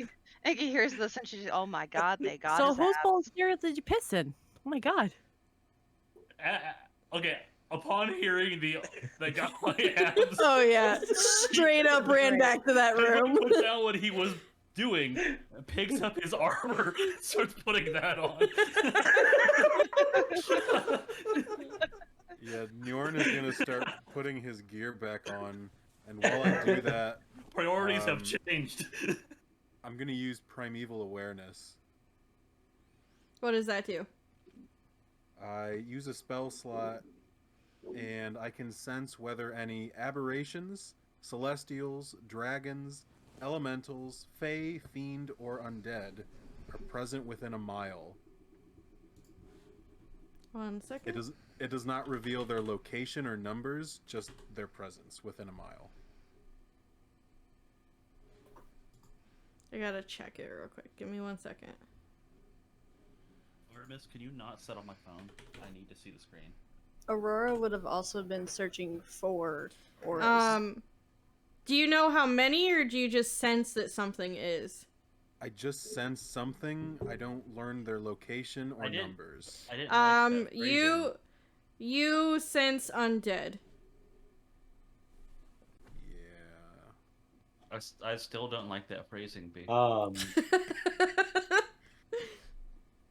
Iggy hears this and she's, oh my god, they got so his whose abs. bowl of cereal did you piss in? Oh my god. Okay, upon hearing the guy abs, Oh yeah, straight up ran back to that room. puts out what he was doing, picks up his armor, starts putting that on. Yeah, Njorn is gonna start putting his gear back on, and while I do that, Priorities have changed. I'm gonna use Primeval Awareness. What does that do? I use a spell slot, and I can sense whether any aberrations, celestials, dragons, elementals, fae, fiend, or undead are present within a mile. 1 second. It does not reveal their location or numbers, just their presence within a mile. I gotta check it real quick. Give me 1 second. Artemis, can you not set on my phone? I need to see the screen. Aurora would have also been searching for auras. Do you know how many, or do you just sense that something is? I just sense something. I don't learn their location or I did. numbers. I didn't like that You sense undead. Yeah. I still don't like that phrasing, B.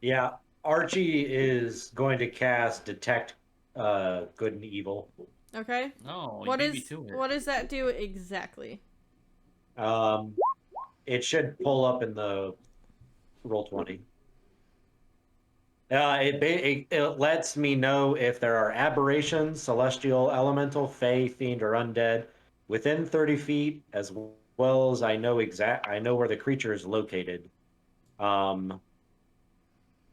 Yeah, Archie is going to cast Detect Good and Evil. Okay. No, you What beat me is to it. what does that do exactly? It should pull up in the Roll20. It lets me know if there are aberrations, celestial, elemental, fae, fiend, or undead within 30 feet, as well as I know where the creature is located.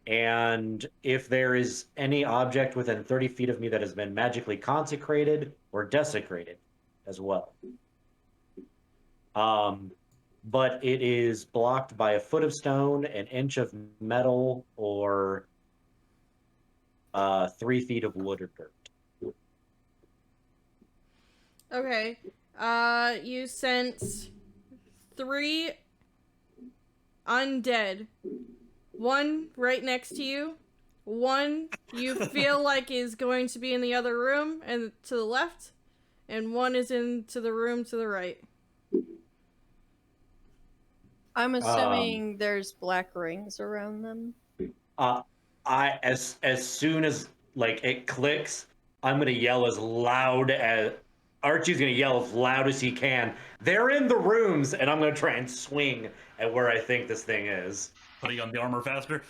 And if there is any object within 30 feet of me that has been magically consecrated or desecrated as well. But it is blocked by a foot of stone, an inch of metal, or 3 feet of wood or dirt. Okay. You sense 3 undead. 1 right next to you. 1 you feel like is going to be in the other room and to the left, and 1 is into the room to the right. I'm assuming there's black rings around them. As soon as it clicks, I'm gonna yell as loud as Archie's gonna yell as loud as he can. They're in the rooms, and I'm gonna try and swing at where I think this thing is. Putting on the armor faster.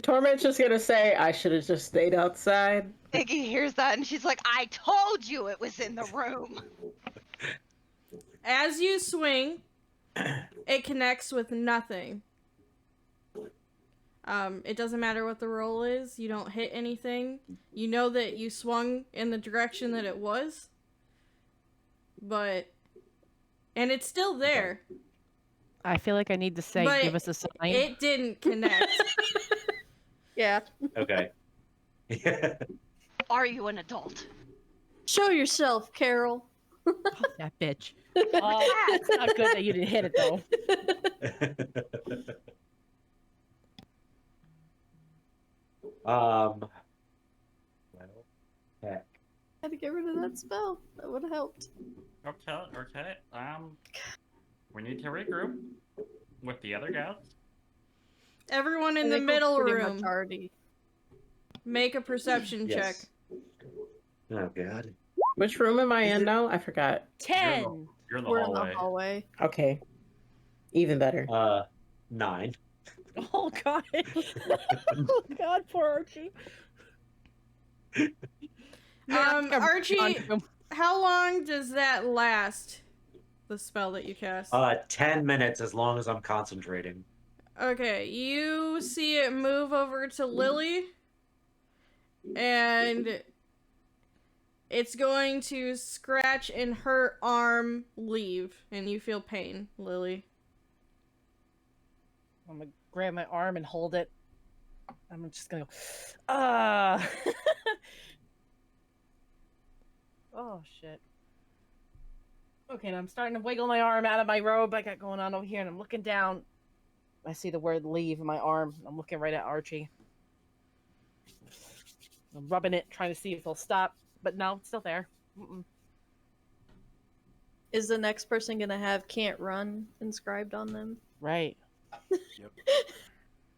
Torment's just gonna say, I should have just stayed outside. Iggy hears that and she's like, I told you it was in the room. As you swing, it connects with nothing. It doesn't matter what the roll is. You don't hit anything. You know that you swung in the direction that it was. And it's still there. I feel like I need to say, But give us a sign. It didn't connect. Yeah. Okay. Are you an adult? Show yourself, Carol. Fuck that bitch. It's not good that you didn't hit it, though. Well, heck. Had to get rid of that spell. That would have helped. Okay. We need to regroup with the other guys. Everyone in I the think we're middle pretty room, much already. make a perception check. Yes. Oh god. Which room am I in now? I forgot. 10. You're in the We're hallway. in the hallway. Okay. Even better. 9. Oh, God. Oh, God, poor Archie. Archie, how long does that last? The spell that you cast? 10 minutes as long as I'm concentrating. Okay, you see it move over to Lily, and it's going to scratch and hurt arm leave, and you feel pain, Lily. I'm gonna grab my arm and hold it. I'm just gonna go, Oh, shit. Okay, and I'm starting to wiggle my arm out of my robe I got going on over here, and I'm looking down. I see the word leave in my arm. I'm looking right at Archie. I'm rubbing it, trying to see if he'll stop. But no, it's still there. Mm-mm. Is the next person gonna have "can't run" inscribed on them? Right. Yep.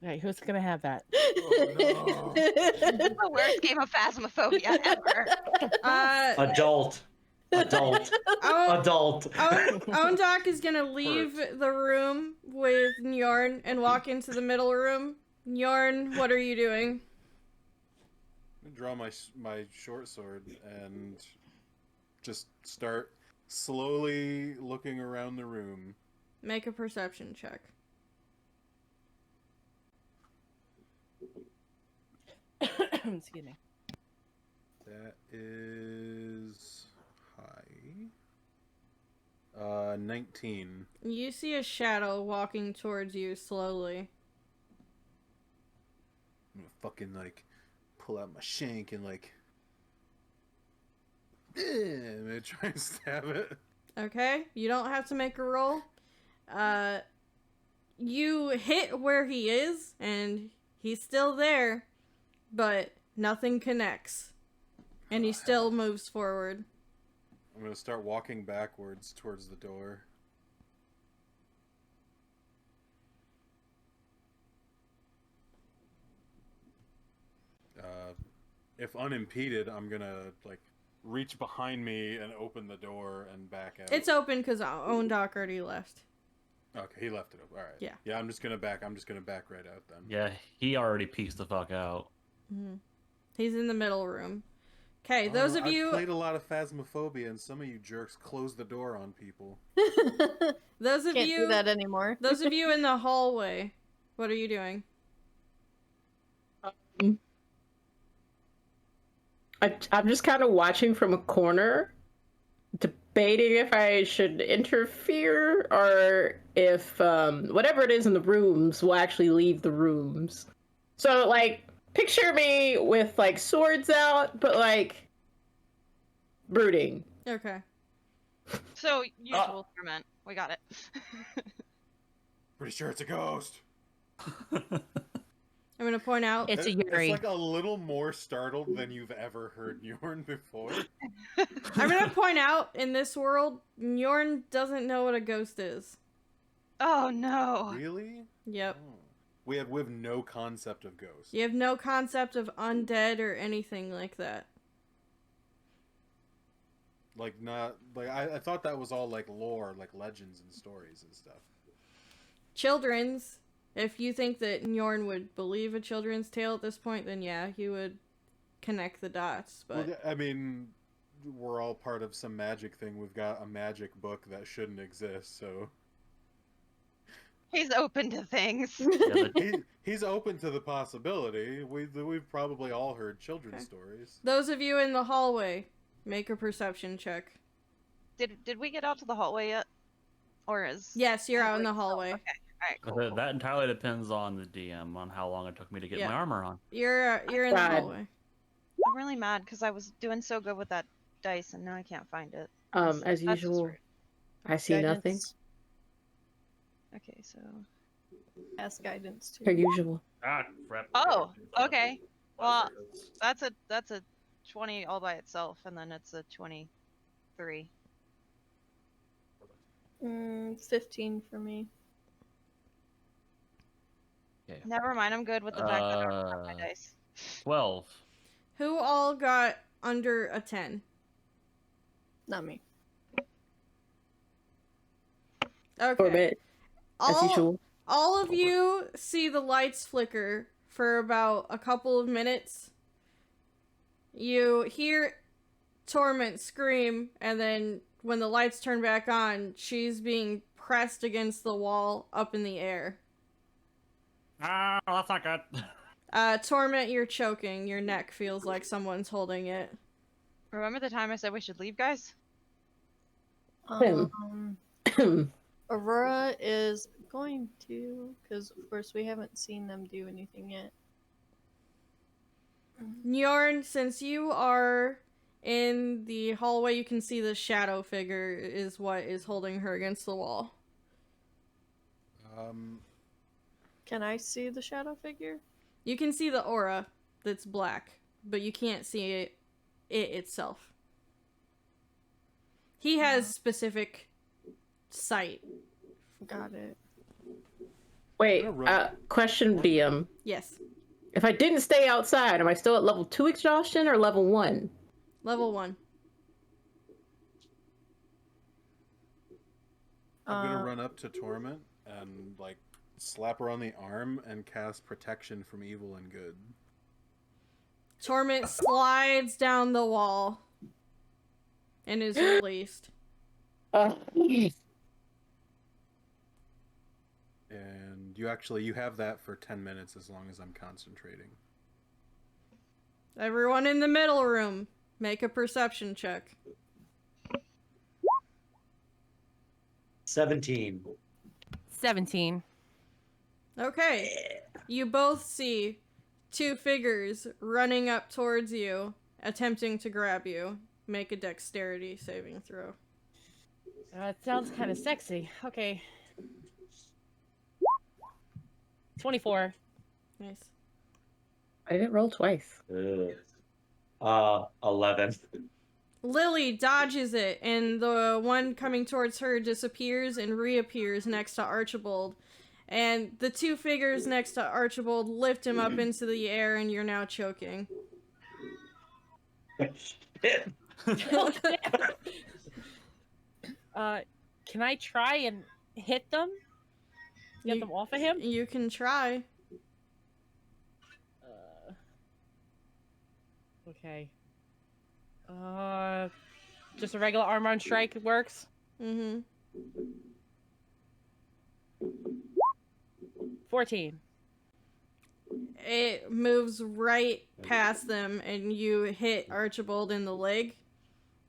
Right, who's gonna have that? This is the worst game of Phasmophobia ever. Adult. Adult. Oh, Adult. Doc is gonna leave the room with Nyorn and walk into the middle room. Nyorn, what are you doing? I draw my short sword and just start slowly looking around the room. Make a perception check. Excuse me. That is high. 19. You see a shadow walking towards you slowly. I'm gonna fucking like pull out my shank and like I'm gonna try and stab it. Okay, you don't have to make a roll. You hit where he is, and he's still there, but nothing connects. And he still moves forward. I'm gonna start walking backwards towards the door. If unimpeded, I'm gonna like reach behind me and open the door and back out. It's open because Doc already left. Okay, he left it open. All right. Yeah. Yeah, I'm just gonna back right out then. Yeah, he already pieced the fuck out. Mm-hmm. He's in the middle room. Okay, those of you... I've played a lot of Phasmophobia, and some of you jerks close the door on people. Those of Can't you... do that anymore. Those of you in the hallway, what are you doing? I'm just kind of watching from a corner, debating if I should interfere or if whatever it is in the rooms will actually leave the rooms. So, like, picture me with, like, swords out, but, like, brooding. Okay. So, usual torment. We got it. Pretty sure it's a ghost. I'm gonna point out... It's a Yuri. It's like a little more startled than you've ever heard Nyorn before. I'm gonna point out, in this world, Nyorn doesn't know what a ghost is. Oh, no. Really? Yep. Oh. We have no concept of ghosts. You have no concept of undead or anything like that. Like, not... Like, I thought that was all, like, lore, like, legends and stories and stuff. Children's... If you think that Nyorn would believe a children's tale at this point, then yeah, he would connect the dots. But Well, I mean, we're all part of some magic thing. We've got a magic book that shouldn't exist, so... He's open to things. He's open to the possibility. We've probably all heard children's stories. those of you in the hallway, make a perception check. Did we get out to the hallway yet? Or is... Yes, you're out in the hallway. Okay. All right, cool. That entirely depends on the DM, on how long it took me to get my armor on. You're in the hallway. I'm really mad because I was doing so good with that dice and now I can't find it. As That's just usual, rude. I see nothing. Guidance. Okay, so... Ask guidance too. Per usual. Ah, crap. Oh, okay. Well, that's a 20 all by itself, and then it's a 23. 15 for me. Okay. Never mind, I'm good with the fact that I don't have my dice. 12. Who all got under a 10? Not me. Okay. Orbit, as usual. All of you see the lights flicker for about a couple of minutes. You hear Torment scream, and then when the lights turn back on, she's being pressed against the wall up in the air. Ah, that's not good. Torment, you're choking. Your neck feels like someone's holding it. Remember the time I said we should leave, guys? Aurora is going to, because of course we haven't seen them do anything yet. Nyorn, since you are in the hallway, you can see the shadow figure is what is holding her against the wall. Can I see the shadow figure? You can see the aura that's black, but you can't see it itself. He has specific sight. Got it. Wait, question DM. Yes. If I didn't stay outside, am I still at level 2 exhaustion or level 1? Level 1. I'm gonna run up to Torment and like slap her on the arm and cast protection from evil and good. Torment slides down the wall and is released. And you have that for 10 minutes as long as I'm concentrating. Everyone in the middle room, make a perception check. 17. 17. Okay. You both see two figures running up towards you, attempting to grab you. Make a dexterity saving throw. It sounds kind of sexy. Okay. 24. Nice. I didn't roll twice. 11. Lily dodges it, and the one coming towards her disappears and reappears next to Archibald. And the two figures next to Archibald lift him up into the air, and you're now choking. Shit. Can I try and hit them? Get them off of him? You can try. Okay. Just a regular arm-on strike works? Mm-hmm. 14. It moves right past them, and you hit Archibald in the leg.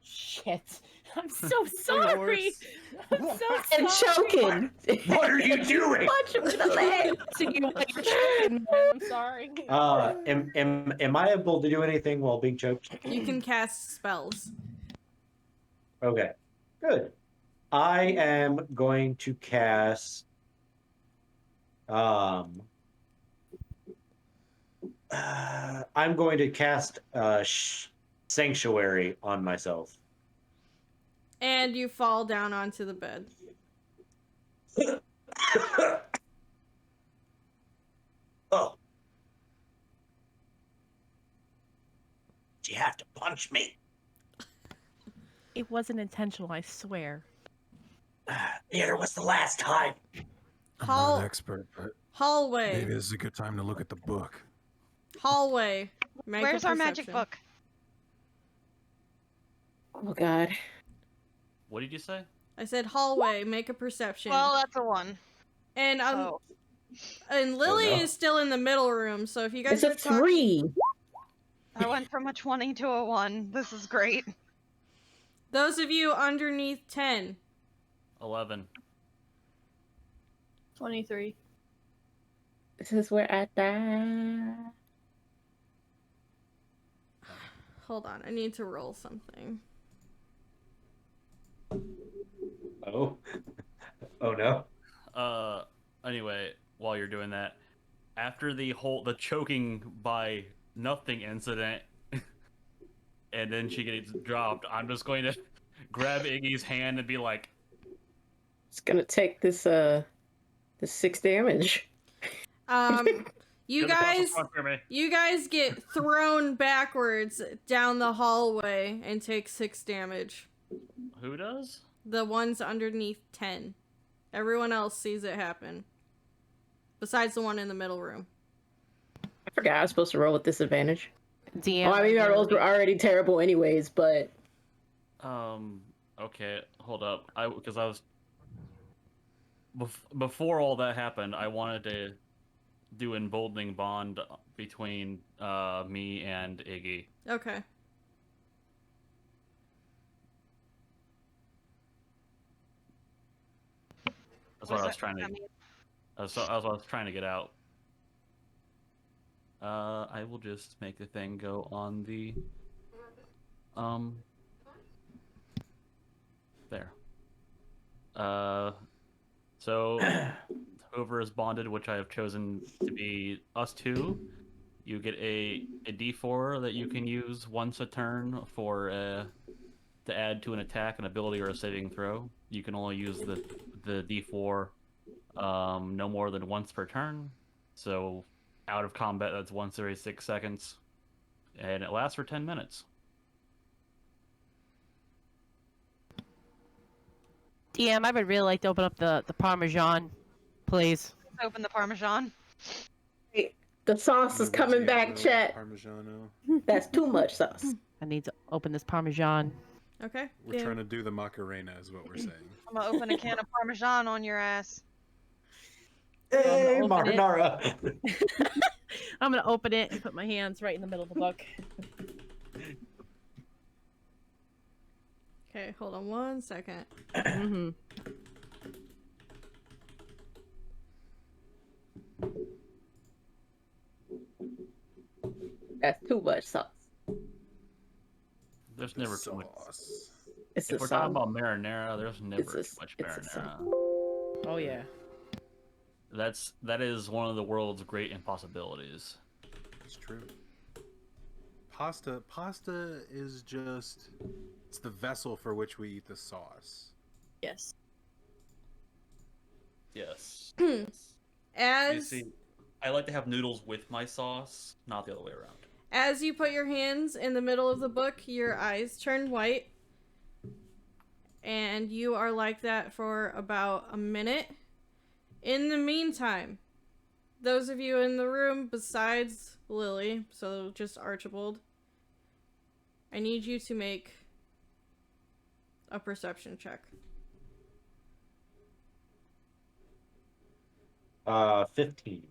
Shit. I'm so sorry. I'm so And sorry. choking. What are you doing? Punch him in the leg. To you while you're choking, man. I'm sorry. Am I able to do anything while being choked? You can cast spells. Okay, good. I am going to cast. I'm going to cast Sanctuary on myself. And you fall down onto the bed. Oh. Do you have to punch me? It wasn't intentional, I swear. Neither was the last time. I'm not an expert, but Hallway. maybe this is a good time to look at the book. Hallway. Make Where's a our magic perception. book? Oh god. What did you say? I said hallway. Make a perception. Well, that's a 1. and So and Lily Oh, no. is still in the middle room. So if you guys It's are a talking, 3. I went from a 20 to a 1. This is great. those of you underneath 10. 11. 23. This is where I die. Hold on, I need to roll something. Oh. Oh no. Anyway, while you're doing that, after the choking by nothing incident, and then she gets dropped, I'm just going to grab Iggy's hand and be like, It's gonna take this 6 damage. You "Gonna cross the guys, front for me." you guys get thrown backwards down the hallway and take 6 damage. Who does? The ones underneath 10. Everyone else sees it happen. Besides the one in the middle room. I forgot I was supposed to roll with disadvantage. DM. Oh, I mean, my rolls were already terrible anyways, but... Okay, hold up. Because I was... Before all that happened, I wanted to do emboldening bond between me and Iggy. Okay. That's what I was trying to... That's what I was trying to get out. I will just make the thing go on the... There. So, whoever is bonded, which I have chosen to be us two, you get a D4 that you can use once a turn for to add to an attack, an ability, or a saving throw. You can only use the D4 no more than once per turn. So, out of combat, that's once every 6 seconds, and it lasts for 10 minutes. TM, I would really like to open up the Parmesan, please. Let's open the Parmesan. The sauce is coming back, chat. Parmigiano. That's too much sauce. I need to open this Parmesan. Okay. We're trying to do the Macarena, is what we're saying. I'm gonna open a can of Parmesan on your ass. Hey, open it. Marinara. I'm gonna open it and put my hands right in the middle of the book. Okay, hold on 1 second. Mm-hmm. That's too much sauce. There's never too much. Sauce. It's If a we're sauce. talking about marinara, there's never too It's a- much it's a sauce. marinara. Oh yeah. That is one of the world's great impossibilities. It's true. Pasta is just, it's the vessel for which we eat the sauce. Yes. Yes. You As see, I like to have noodles with my sauce, not the other way around. as you put your hands in the middle of the book, your eyes turn white. And you are like that for about a minute. In the meantime, those of you in the room besides Lily, so just Archibald, I need you to make a perception check. 15.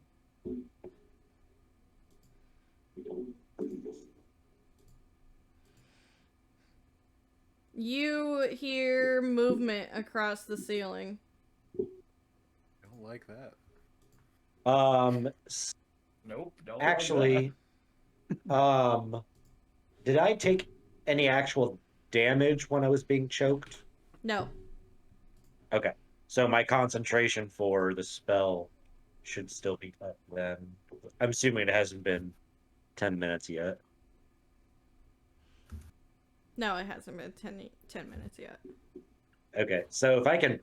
You hear movement across the ceiling. I don't like that. Nope. Don't Actually, did I take any actual damage when I was being choked? No. Okay, so my concentration for the spell should still be up then. I'm assuming it hasn't been 10 minutes yet. No, it hasn't been 10 minutes yet. Okay, so if I can,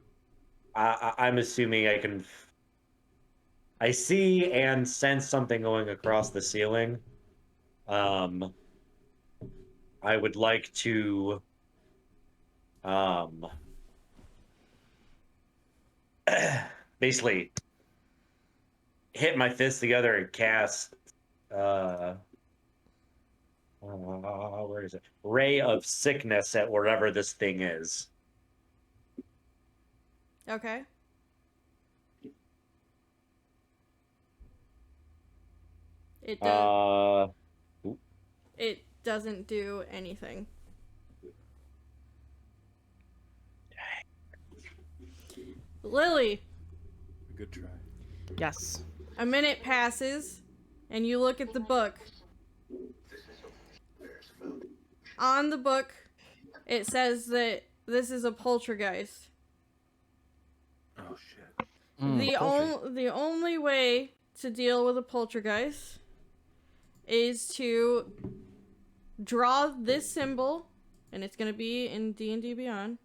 I'm assuming I can. I see and sense something going across the ceiling. I would like to, basically hit my fists together and cast, where is it? Ray of Sickness at wherever this thing is. Okay. It does. It doesn't do anything. Lily, Good try. Yes. a minute passes, and you look at the book. On the book, it says that this is a poltergeist. Oh shit. The only way to deal with a poltergeist is to draw this symbol, and it's gonna be in D&D Beyond,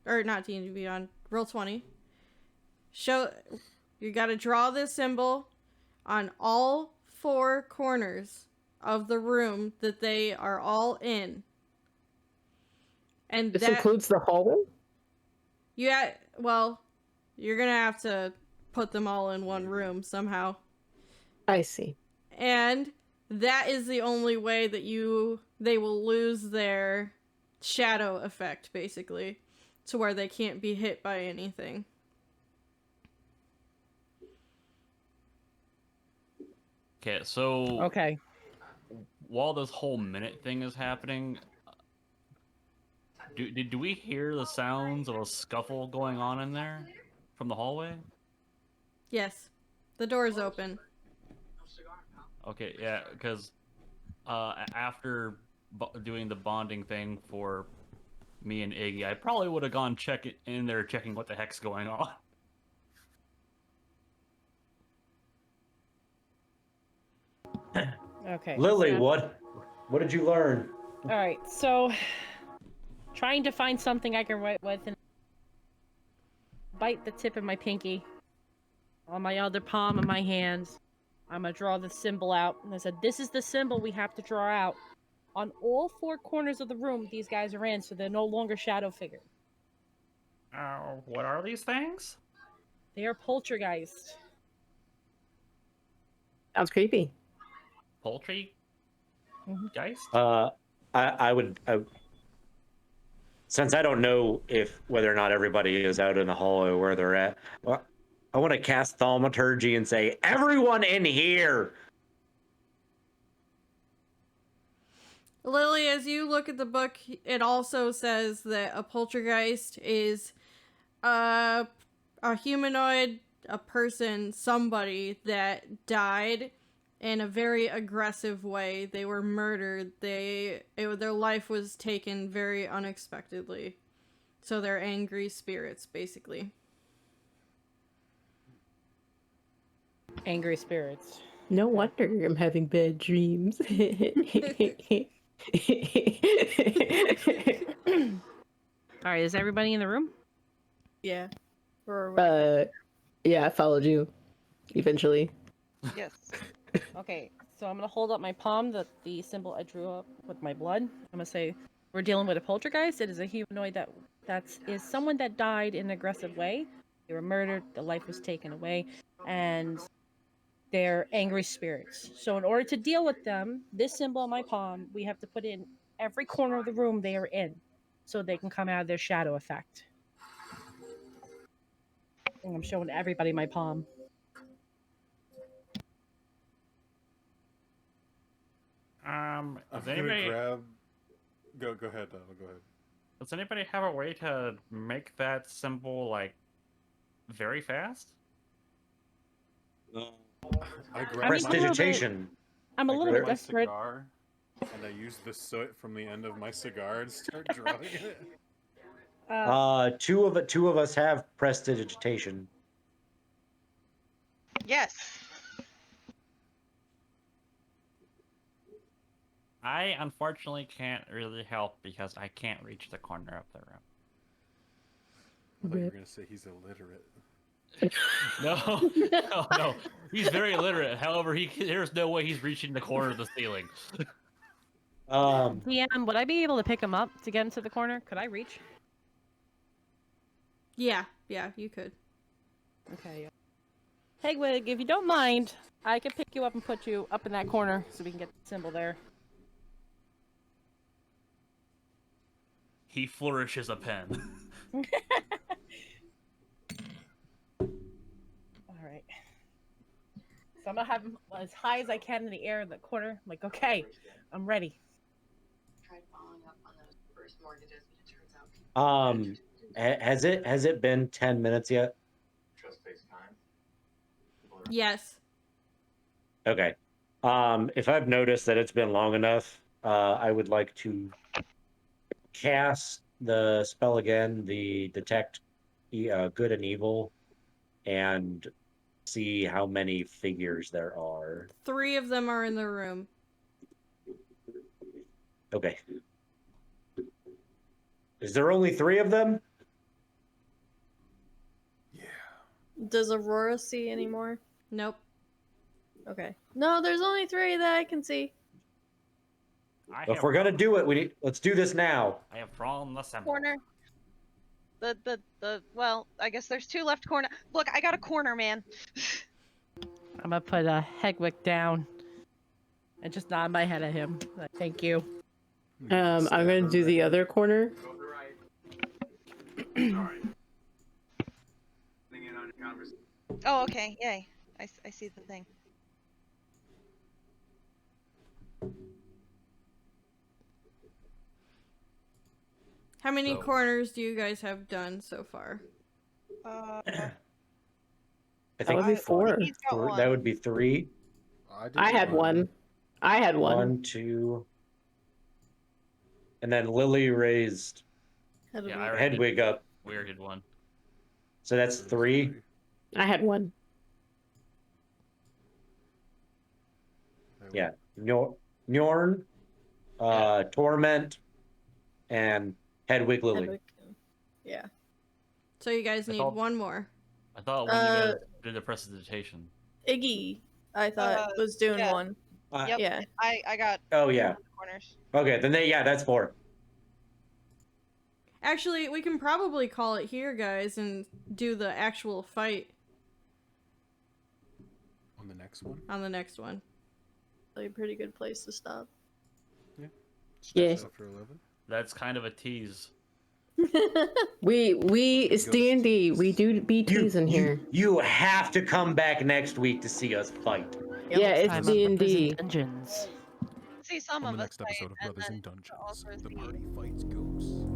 or not D&D Beyond, Roll20. You gotta draw this symbol on all 4 corners of the room that they are all in. And This that includes the hallway? you're gonna have to put them all in one room somehow. I see. And that is the only way that they will lose their shadow effect, basically, to where they can't be hit by anything. Okay, so Okay. while this whole minute thing is happening, do we hear the sounds of a scuffle going on in there from the hallway? Yes. The door's open. Okay, yeah, because after doing the bonding thing for me and Iggy, I probably would have gone in there checking what the heck's going on. Okay. Lily, so- what did you learn? All right. So, trying to find something I can write with and bite the tip of my pinky on my other palm of my hands. I'm gonna draw the symbol out, and I said, "This is the symbol we have to draw out on all 4 corners of the room these guys are in, so they're no longer shadow figures." What are these things? They are poltergeist. Sounds creepy. Poultry? Mhm. Geist? I would since I don't know whether or not everybody is out in the hallway where they're at. Well, I want to cast thaumaturgy and say, everyone in here. Lily, as you look at the book, it also says that a poltergeist is a humanoid, a person, somebody that died in a very aggressive way. They were murdered. Their life was taken very unexpectedly. So they're angry spirits, basically. Angry spirits. No wonder I'm having bad dreams. All right, is everybody in the room? Yeah. Or Yeah, I followed you. Eventually. Yes. Okay, so I'm gonna hold up my palm, the symbol I drew up with my blood. I'm gonna say we're dealing with a poltergeist. It is a humanoid that is someone that died in an aggressive way. They were murdered. The life was taken away, and they're angry spirits. So in order to deal with them, this symbol on my palm, we have to put in every corner of the room they are in, so they can come out of their shadow effect. And I'm showing everybody my palm. I'm Does gonna anybody, grab. Go ahead, Donald. Go ahead. does anybody have a way to make that symbol, like, very fast? I grab I mean, my, Prestidigitation. I'm a I little grab bit my desperate. cigar, and I use the soot from the end of my cigar and start drawing it. Two of us have prestidigitation. Yes. I unfortunately can't really help because I can't reach the corner of the room. I thought you were gonna say he's illiterate. No, no. He's very illiterate. However, there's no way he's reaching the corner of the ceiling. DM, would I be able to pick him up to get into the corner? Could I reach? Yeah, you could. Okay. Hegwig, if you don't mind, I can pick you up and put you up in that corner so we can get the symbol there. He flourishes a pen. Alright. So I'm gonna have him as high as I can in the air in the corner. I'm like, okay, I'm ready. Tried following up on those first mortgages, but it turns out Has it been 10 minutes yet? trust takes time. Yes. Okay. If I've noticed that it's been long enough, I would like to cast the spell again, the detect good and evil, and see how many figures there are. 3 of them are in the room. Okay. Is there only 3 of them? Yeah. does Aurora see anymore? Nope. Okay. No, there's only 3 that I can see. If we're gonna do it, let's do this now. I have drawn the symbol. Corner. Well, I guess there's 2 left corner. Look, I got a corner, man. I'm gonna put Hegwig down and just nod my head at him. Like, thank you. I'm gonna do the other corner. Oh, okay. Yay. I see the thing. How many So- corners do you guys have done so far? I That think would be 4. He's got one. that would be 3. I had 1. I had 1. 1, 2, and then Lily raised Hedwig. Yeah, I already Hedwig up, weirded one. so that's 3. I had 1. Yeah, Njorn, Torment, and Hedwig Lily. Hedwig. Yeah. So you guys I need thought- 1 more. I thought when you guys did the prestidigitation. Iggy, I thought, was doing yeah. one. Yep. Yeah. I got Oh yeah. corners. Okay, then that's 4. Actually, we can probably call it here, guys, and do the actual fight On the next one. on the next one. A pretty good place to stop. Yes. After 11. That's kind of a tease. It's D&D. We do BTs in here. You have to come back next week to see us fight. Yeah, it's Time on Brothers in D&D. Dungeons. See some On of the us next episode fight, of and Brothers then in Dungeons, also the see party fights ghosts.